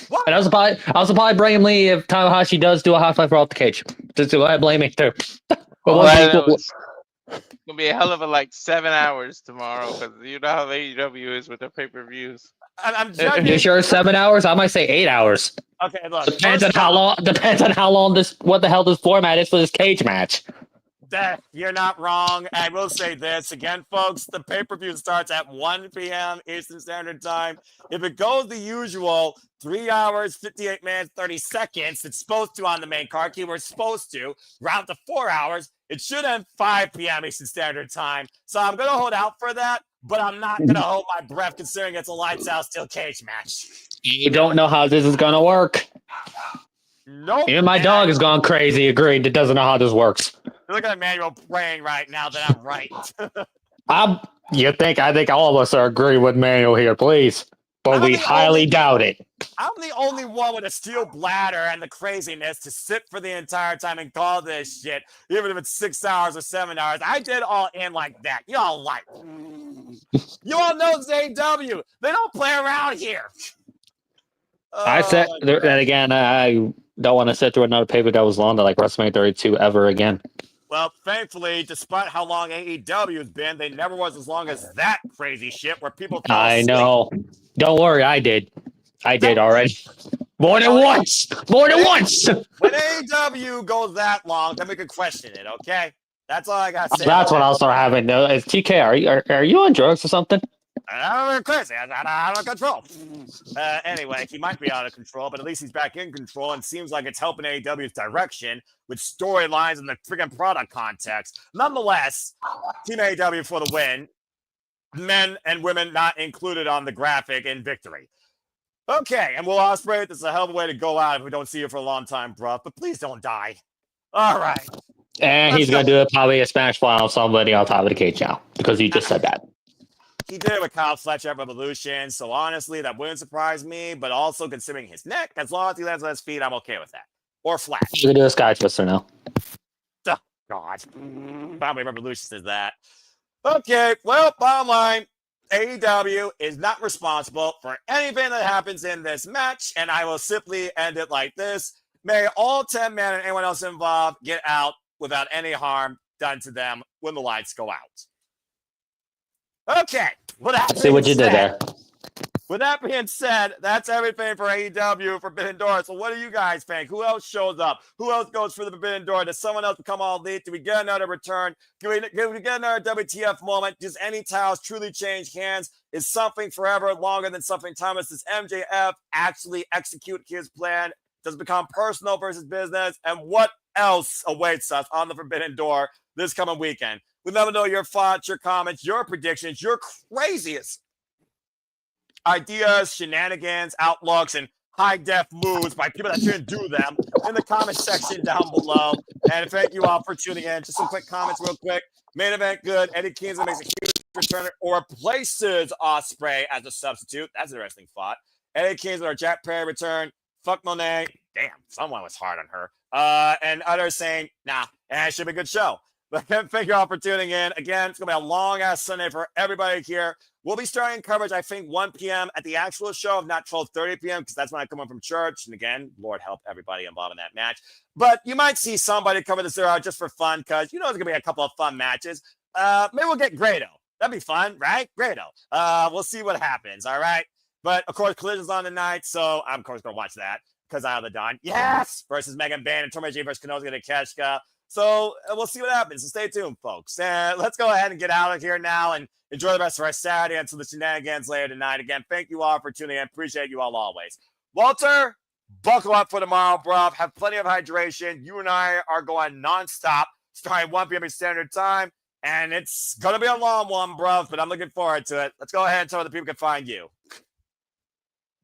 What? And I was probably blame Lee if Tanahashi does do a high fly for off the cage. Just go ahead, blame me too. It's gonna be a hell of a 7 hours tomorrow because you know how AEW is with their pay-per-views. I'm judging. You sure 7 hours? I might say 8 hours. Okay, look. Depends on how long. Depends on how long what the hell this format is for this cage match. You're not wrong. I will say this again, folks. The pay-per-view starts at 1 p.m. Eastern Standard Time. If it goes the usual 3 hours, 58 minutes, 30 seconds, it's supposed to on the main card. We're supposed to round to 4 hours. It should end 5 p.m. Eastern Standard Time. So I'm going to hold out for that, but I'm not going to hold my breath considering it's a lights out steel cage match. You don't know how this is going to work. Nope. Even my dog has gone crazy. Agreed. It doesn't know how this works. Look at Emmanuel praying right now that I'm right. I think all of us are agreeing with Manuel here, please. But we highly doubt it. I'm the only one with a steel bladder and the craziness to sit for the entire time and call this shit, even if it's 6 hours or 7 hours. I did all in like that. You all You all know it's AEW. They don't play around here. I said that again. I don't want to sit through another paper that was longer like WrestleMania 32 ever again. Well, thankfully, despite how long AEW has been, they never was as long as that crazy shit where people fell asleep. I know. Don't worry, I did already. More than once. When AEW goes that long, then we can question it, okay? That's all I got to say. That's what I'll start having. Is TK, are you on drugs or something? I'm crazy. I'm out of control. Anyway, he might be out of control, but at least he's back in control and seems like it's helping AEW's direction with storylines and the freaking product context. Nonetheless, Team AEW for the win. Men and women not included on the graphic in victory. Okay, and Will Ospreay, this is a hell of a way to go out if we don't see you for a long time, bruh. But please don't die. All right. And he's going to do probably a smash fly on somebody on top of the cage now because you just said that. He did it with Kyle Fletcher at Revolution, so honestly, that wouldn't surprise me. But also, considering his neck, as long as he lands on his feet, I'm okay with that. Or flat. He's going to do a sky twister now. Oh, God. Probably Revolution says that. Okay, well, bottom line, AEW is not responsible for anything that happens in this match, and I will simply end it like this. May all 10 men and anyone else involved get out without any harm done to them when the lights go out. Okay. See what you did there. With that being said, that's everything for AEW Forbidden Door. So what do you guys think? Who else shows up? Who else goes for the Forbidden Door? Does someone else become all elite? Do we get another return? Do we get another WTF moment? Does any titles truly change hands? Is something forever longer than something timeless? Does MJF actually execute his plan? Does it become personal versus business? And what else awaits us on the Forbidden Door this coming weekend? We'd love to know your thoughts, your comments, your predictions, your craziest ideas, shenanigans, outlooks, and high-def moves by people that shouldn't do them in the comment section down below. And thank you all for tuning in. Just some quick comments real quick. Main event good. Eddie Kingston makes a huge return or replaces Ospreay as a substitute. That's an interesting thought. Eddie Kingston or Jack Perry return. Fuck Monet. Damn, someone was hard on her. And others saying, nah, it should be a good show. But thank you all for tuning in. Again, it's going to be a long-ass Sunday for everybody here. We'll be starting coverage, I think, 1 p.m. at the actual show, if not 12:30 p.m., because that's when I come home from church. And again, Lord help everybody involved in that match. But you might see somebody cover this out just for fun, because you know there's going to be a couple of fun matches. Maybe we'll get Grado. That'd be fun, right? Grado. We'll see what happens, all right? But, of course, Collision's on tonight, so I'm, of course, going to watch that, because I have the Dawn. Yes! Versus Megan Bain and Tomoji versus Kanosuke Takeshita. So we'll see what happens. So stay tuned, folks. Let's go ahead and get out of here now and enjoy the rest of our Saturday until the shenanigans later tonight. Again, thank you all for tuning in. Appreciate you all always. Walter, buckle up for tomorrow, bruv. Have plenty of hydration. You and I are going nonstop, starting 1 p.m. Standard Time, and it's going to be a long one, bruv, but I'm looking forward to it. Let's go ahead and tell the people can find you.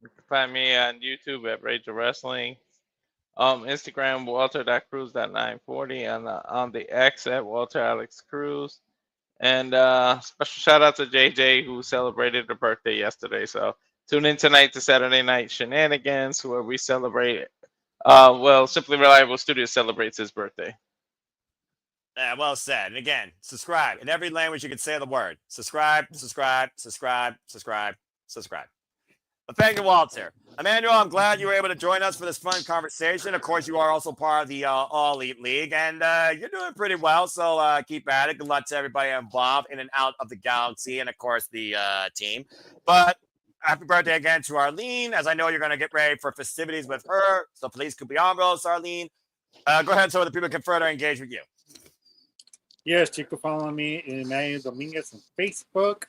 You can find me on YouTube at Rage of Wrestling. Instagram, Walter.Cruz.940, on the X at Walter Alex Cruz. And special shout out to JJ, who celebrated her birthday yesterday. So tune in tonight to Saturday Night Shenanigans, where we celebrate. Simply Reliable Studios celebrates his birthday. Yeah, well said. And again, subscribe. In every language you can say the word. Subscribe, subscribe, subscribe, subscribe, subscribe. Well, thank you, Walter. Emmanuel, I'm glad you were able to join us for this fun conversation. Of course, you are also part of the All Elite League, and you're doing pretty well, so keep at it. Good luck to everybody involved in and out of the galaxy, and, of course, the team. But happy birthday again to Arlene, as I know you're going to get ready for festivities with her, so please cumpleaños, Arlene. Go ahead so the people can further engage with you. Yes, you can follow me in Emmanuel Dominguez on Facebook.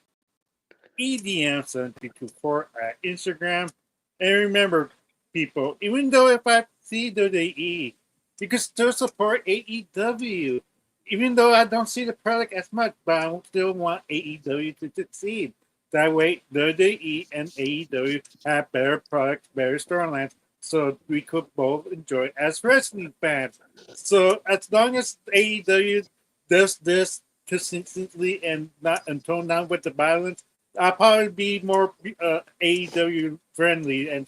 EDM7224 at Instagram. And remember, people, even though if I see WWE, you can still support AEW. Even though I don't see the product as much, but I still want AEW to succeed. That way, WWE and AEW have better products, better storylines, so we could both enjoy as wrestling fans. So as long as AEW does this consistently and tone down with the violence, I'll probably be more AEW friendly and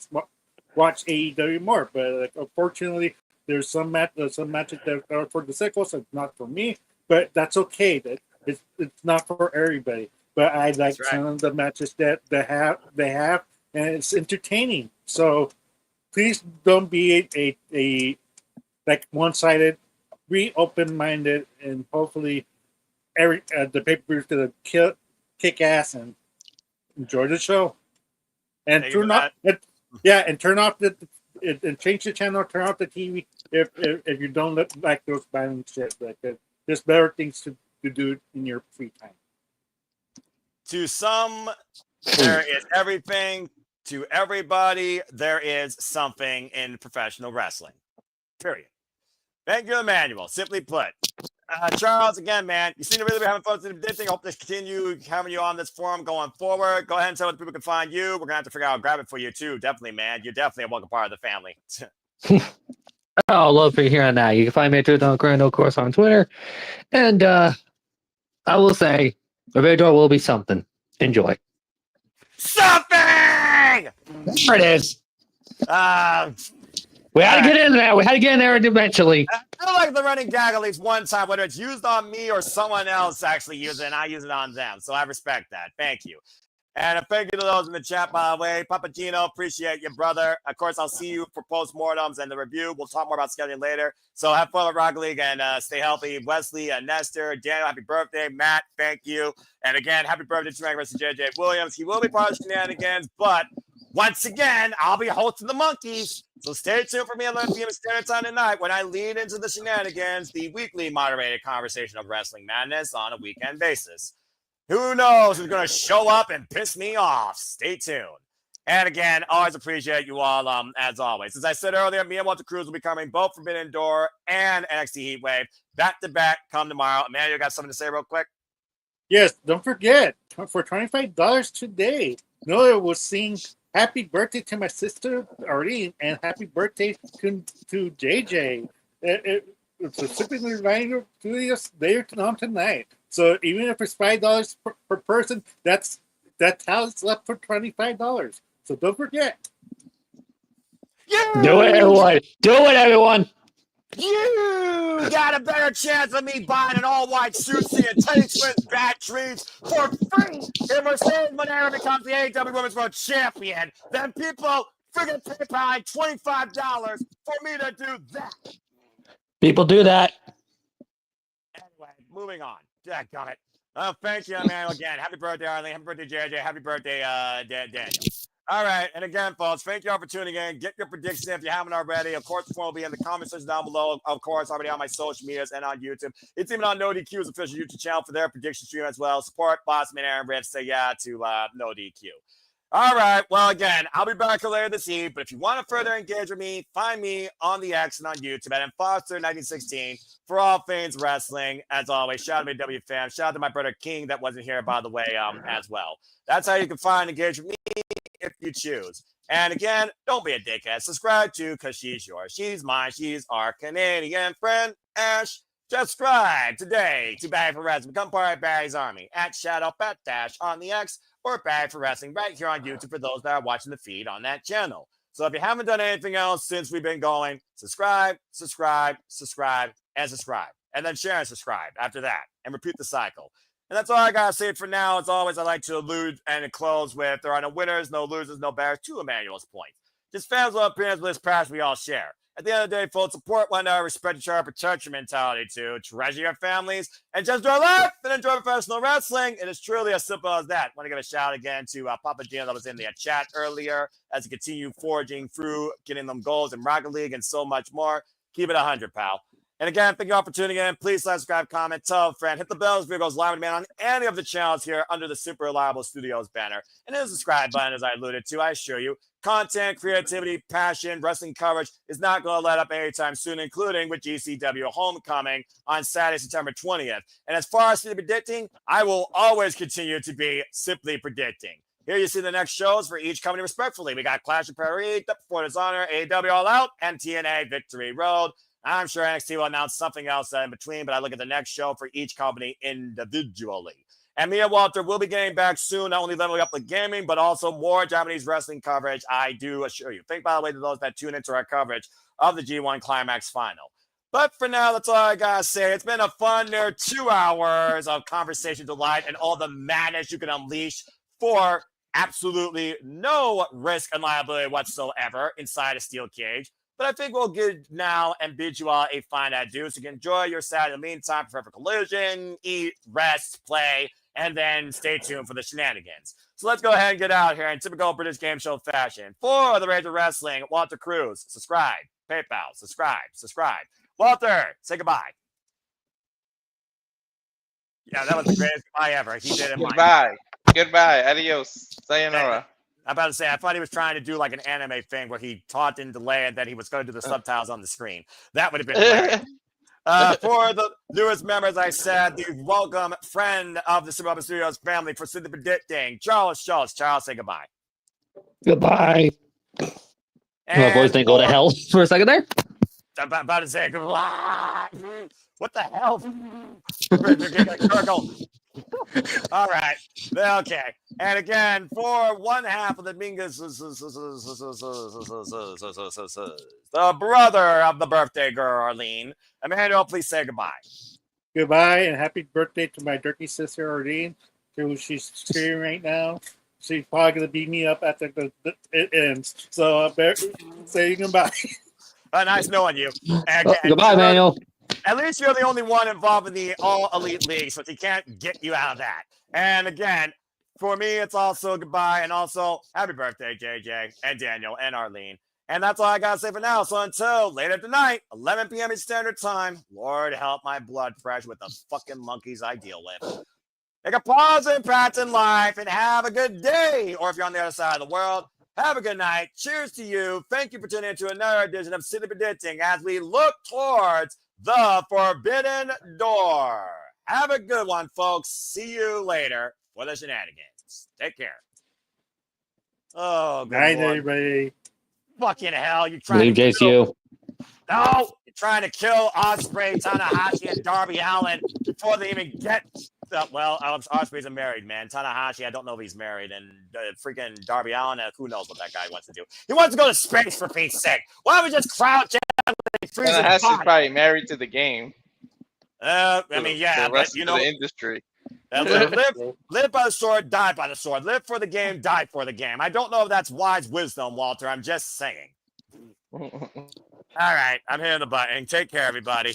watch AEW more. But unfortunately, there's some matches that are for the sickles, so it's not for me. But that's okay. It's not for everybody. But I like some of the matches that they have, and it's entertaining. So please don't be a like one-sided. Be open-minded, and hopefully, the pay-per-view is gonna kick ass and enjoy the show. And turn off and change the channel. Turn off the TV if you don't like those violent shit. Like there's better things to do in your free time. To some, there is everything. To everybody, there is something in professional wrestling. Period. Thank you, Emmanuel. Simply put. Charles, again, man, you seem to really be having fun with this thing. I hope to continue having you on this forum going forward. Go ahead and tell what people can find you. We're going to have to figure out how to grab it for you, too. Definitely, man. You're definitely a welcome part of the family. I'd love for hearing that. You can find me at Truth of course, on Twitter. And I will say, the video will be something. Enjoy. Something! There it is. We had to get in there. We had to get in there eventually. I feel like the running gag at least one time, whether it's used on me or someone else actually uses it, and I use it on them. So I respect that. Thank you. And a thank you to those in the chat, by the way. Papagino, appreciate you, brother. Of course, I'll see you for postmortems and the review. We'll talk more about scheduling later. So have fun with Rocket League and stay healthy. Wesley, Nestor, Daniel, happy birthday. Matt, thank you. And again, happy birthday to Mr. JJ Williams. He will be part of Shenanigans, but once again, I'll be hosting the Monkeys. So stay tuned for me at 11 p.m. Standard Time tonight when I lead into the Shenanigans, the weekly moderated conversation of wrestling madness on a weekend basis. Who knows who's going to show up and piss me off? Stay tuned. And again, always appreciate you all, as always. As I said earlier, me and Walter Cruz will be covering both Forbidden Door and NXT Heatwave back-to-back come tomorrow. Emmanuel, you got something to say real quick? Yes, don't forget, for $25 today, Noah will sing happy birthday to my sister, Arlene, and happy birthday to JJ. It's a super reminder to us later on tonight. So even if it's $5 per person, that's how it's up for $25. So don't forget. Do it, everyone. Do it, everyone. You got a better chance of me buying an all-white suit seeing Teddy Swift's bad dreams for free if Mercedes Monero becomes the AEW Women's World Champion. Then people freaking PayPal $25 for me to do that. People do that. Anyway, moving on. Dadgummit. Thank you, Emmanuel, again. Happy birthday, Arlene. Happy birthday, JJ. Happy birthday, Daniel. All right, and again, folks, thank you all for tuning in. Get your prediction if you haven't already. Of course, the phone will be in the comment section down below. Of course, already on my social medias and on YouTube. It's even on No DQ's official YouTube channel for their prediction stream as well. Support Bossman Aaron Riff. Say yeah to No DQ. All right. Well, again, I'll be back later this evening. But if you want to further engage with me, find me on the X and on YouTube at Foster1916 for all things wrestling. As always, shout out to AEW fans. Shout out to my brother King that wasn't here, by the way, as well. That's how you can find and engage with me if you choose. And again, don't be a dickhead. Subscribe to because she's yours. She's mine. She's our Canadian friend, Ash. Subscribe today to Bag for Wrestling. Become part of Barry's Army at Shadow Pat Dash on the X or Bag for Wrestling right here on YouTube for those that are watching the feed on that channel. So if you haven't done anything else since we've been going, subscribe, subscribe, subscribe, and subscribe. And then share and subscribe after that and repeat the cycle. And that's all I got to say for now. As always, I like to allude and close with there are no winners, no losers, no bears, to Emmanuel's point. Just fans will appearance with this past we all share. At the end of the day, folks, support one another, respect each other, protect your mentality too, treasure your families, and just enjoy life and enjoy professional wrestling. It is truly as simple as that. I want to give a shout again to Papa Gino that was in the chat earlier as we continue forging through, getting them goals in Rocket League and so much more. Keep it 100, pal. And again, thank you all for tuning in. Please subscribe, comment, tell a friend, hit the bell as video goes live on any of the channels here under the Super Reliable Studios banner. And hit the subscribe button, as I alluded to. I assure you, content, creativity, passion, wrestling coverage is not going to let up anytime soon, including with GCW Homecoming on Saturday, September 20th. And as far as predicting, I will always continue to be simply predicting. Here you see the next shows for each company respectfully. We got Clash of Paris, The Performance Honor, AEW All Out, and TNA Victory Road. I'm sure NXT will announce something else in between, but I look at the next show for each company individually. And me and Walter will be getting back soon, not only leveling up the gaming, but also more Japanese wrestling coverage, I do assure you. Think, by the way, to those that tune into our coverage of the G1 Climax Final. But for now, that's all I got to say. It's been a fun 2 hours of conversation delight and all the madness you can unleash for absolutely no risk and liability whatsoever inside a steel cage. But I think we'll get now and bid you all a fine adieu so you can enjoy your Saturday. In the meantime, prepare for collision, eat, rest, play, and then stay tuned for the shenanigans. So let's go ahead and get out here in typical British game show fashion. For the Rage of Wrestling, Walter Cruz, subscribe. PayPal, subscribe. Walter, say goodbye. Yeah, that was the greatest goodbye ever. He did it. Goodbye. Adios. Sayonara. I'm about to say, I thought he was trying to do like an anime thing where he taught in delay and then he was going to do the subtitles on the screen. That would have been hilarious. For the newest members, I said, the welcome friend of the Super Studios family for Cindy Predicting, Charles Schultz. Charles, say goodbye. Goodbye. And my voice didn't go to hell for a second there. I'm about to say goodbye. What the hell? All right. Okay. And again, for one half of the Mingus, the brother of the birthday girl, Arlene, Emmanuel, please say goodbye. Goodbye and happy birthday to my dirty sister, Arlene, who she's cheering right now. She's probably going to beat me up after it ends. So I better say goodbye. Nice knowing you. Goodbye, Manuel. At least you're the only one involved in the All Elite League, so he can't get you out of that. And again, for me, it's also goodbye and also happy birthday, JJ and Daniel and Arlene. And that's all I got to say for now. So until later tonight, 11 p.m. Eastern Standard Time, Lord help my blood pressure with the fucking monkeys I deal with. Take a pause in Pat's in life and have a good day. Or if you're on the other side of the world, have a good night. Cheers to you. Thank you for tuning in to another edition of City Predicting as we look towards the Forbidden Door. Have a good one, folks. See you later for the shenanigans. Take care. Oh, good night, Lord. everybody. Fucking hell, you're trying Leave to JCU. No, you're trying to kill Ospreay, Tanahashi, and Darby Allin before they even get. Well, Ospreay's a married man. Tanahashi, I don't know if he's married, and freaking Darby Allin, who knows what that guy wants to do? He wants to go to space for Pete's sake. Why don't we just crouch down? Tanahashi's probably married to the game. I mean, yeah, the rest but you of know, the industry. Live by the sword, die by the sword. Live for the game, die for the game. I don't know if that's wise wisdom, Walter. I'm just saying. All right, I'm hitting the button. Take care, everybody.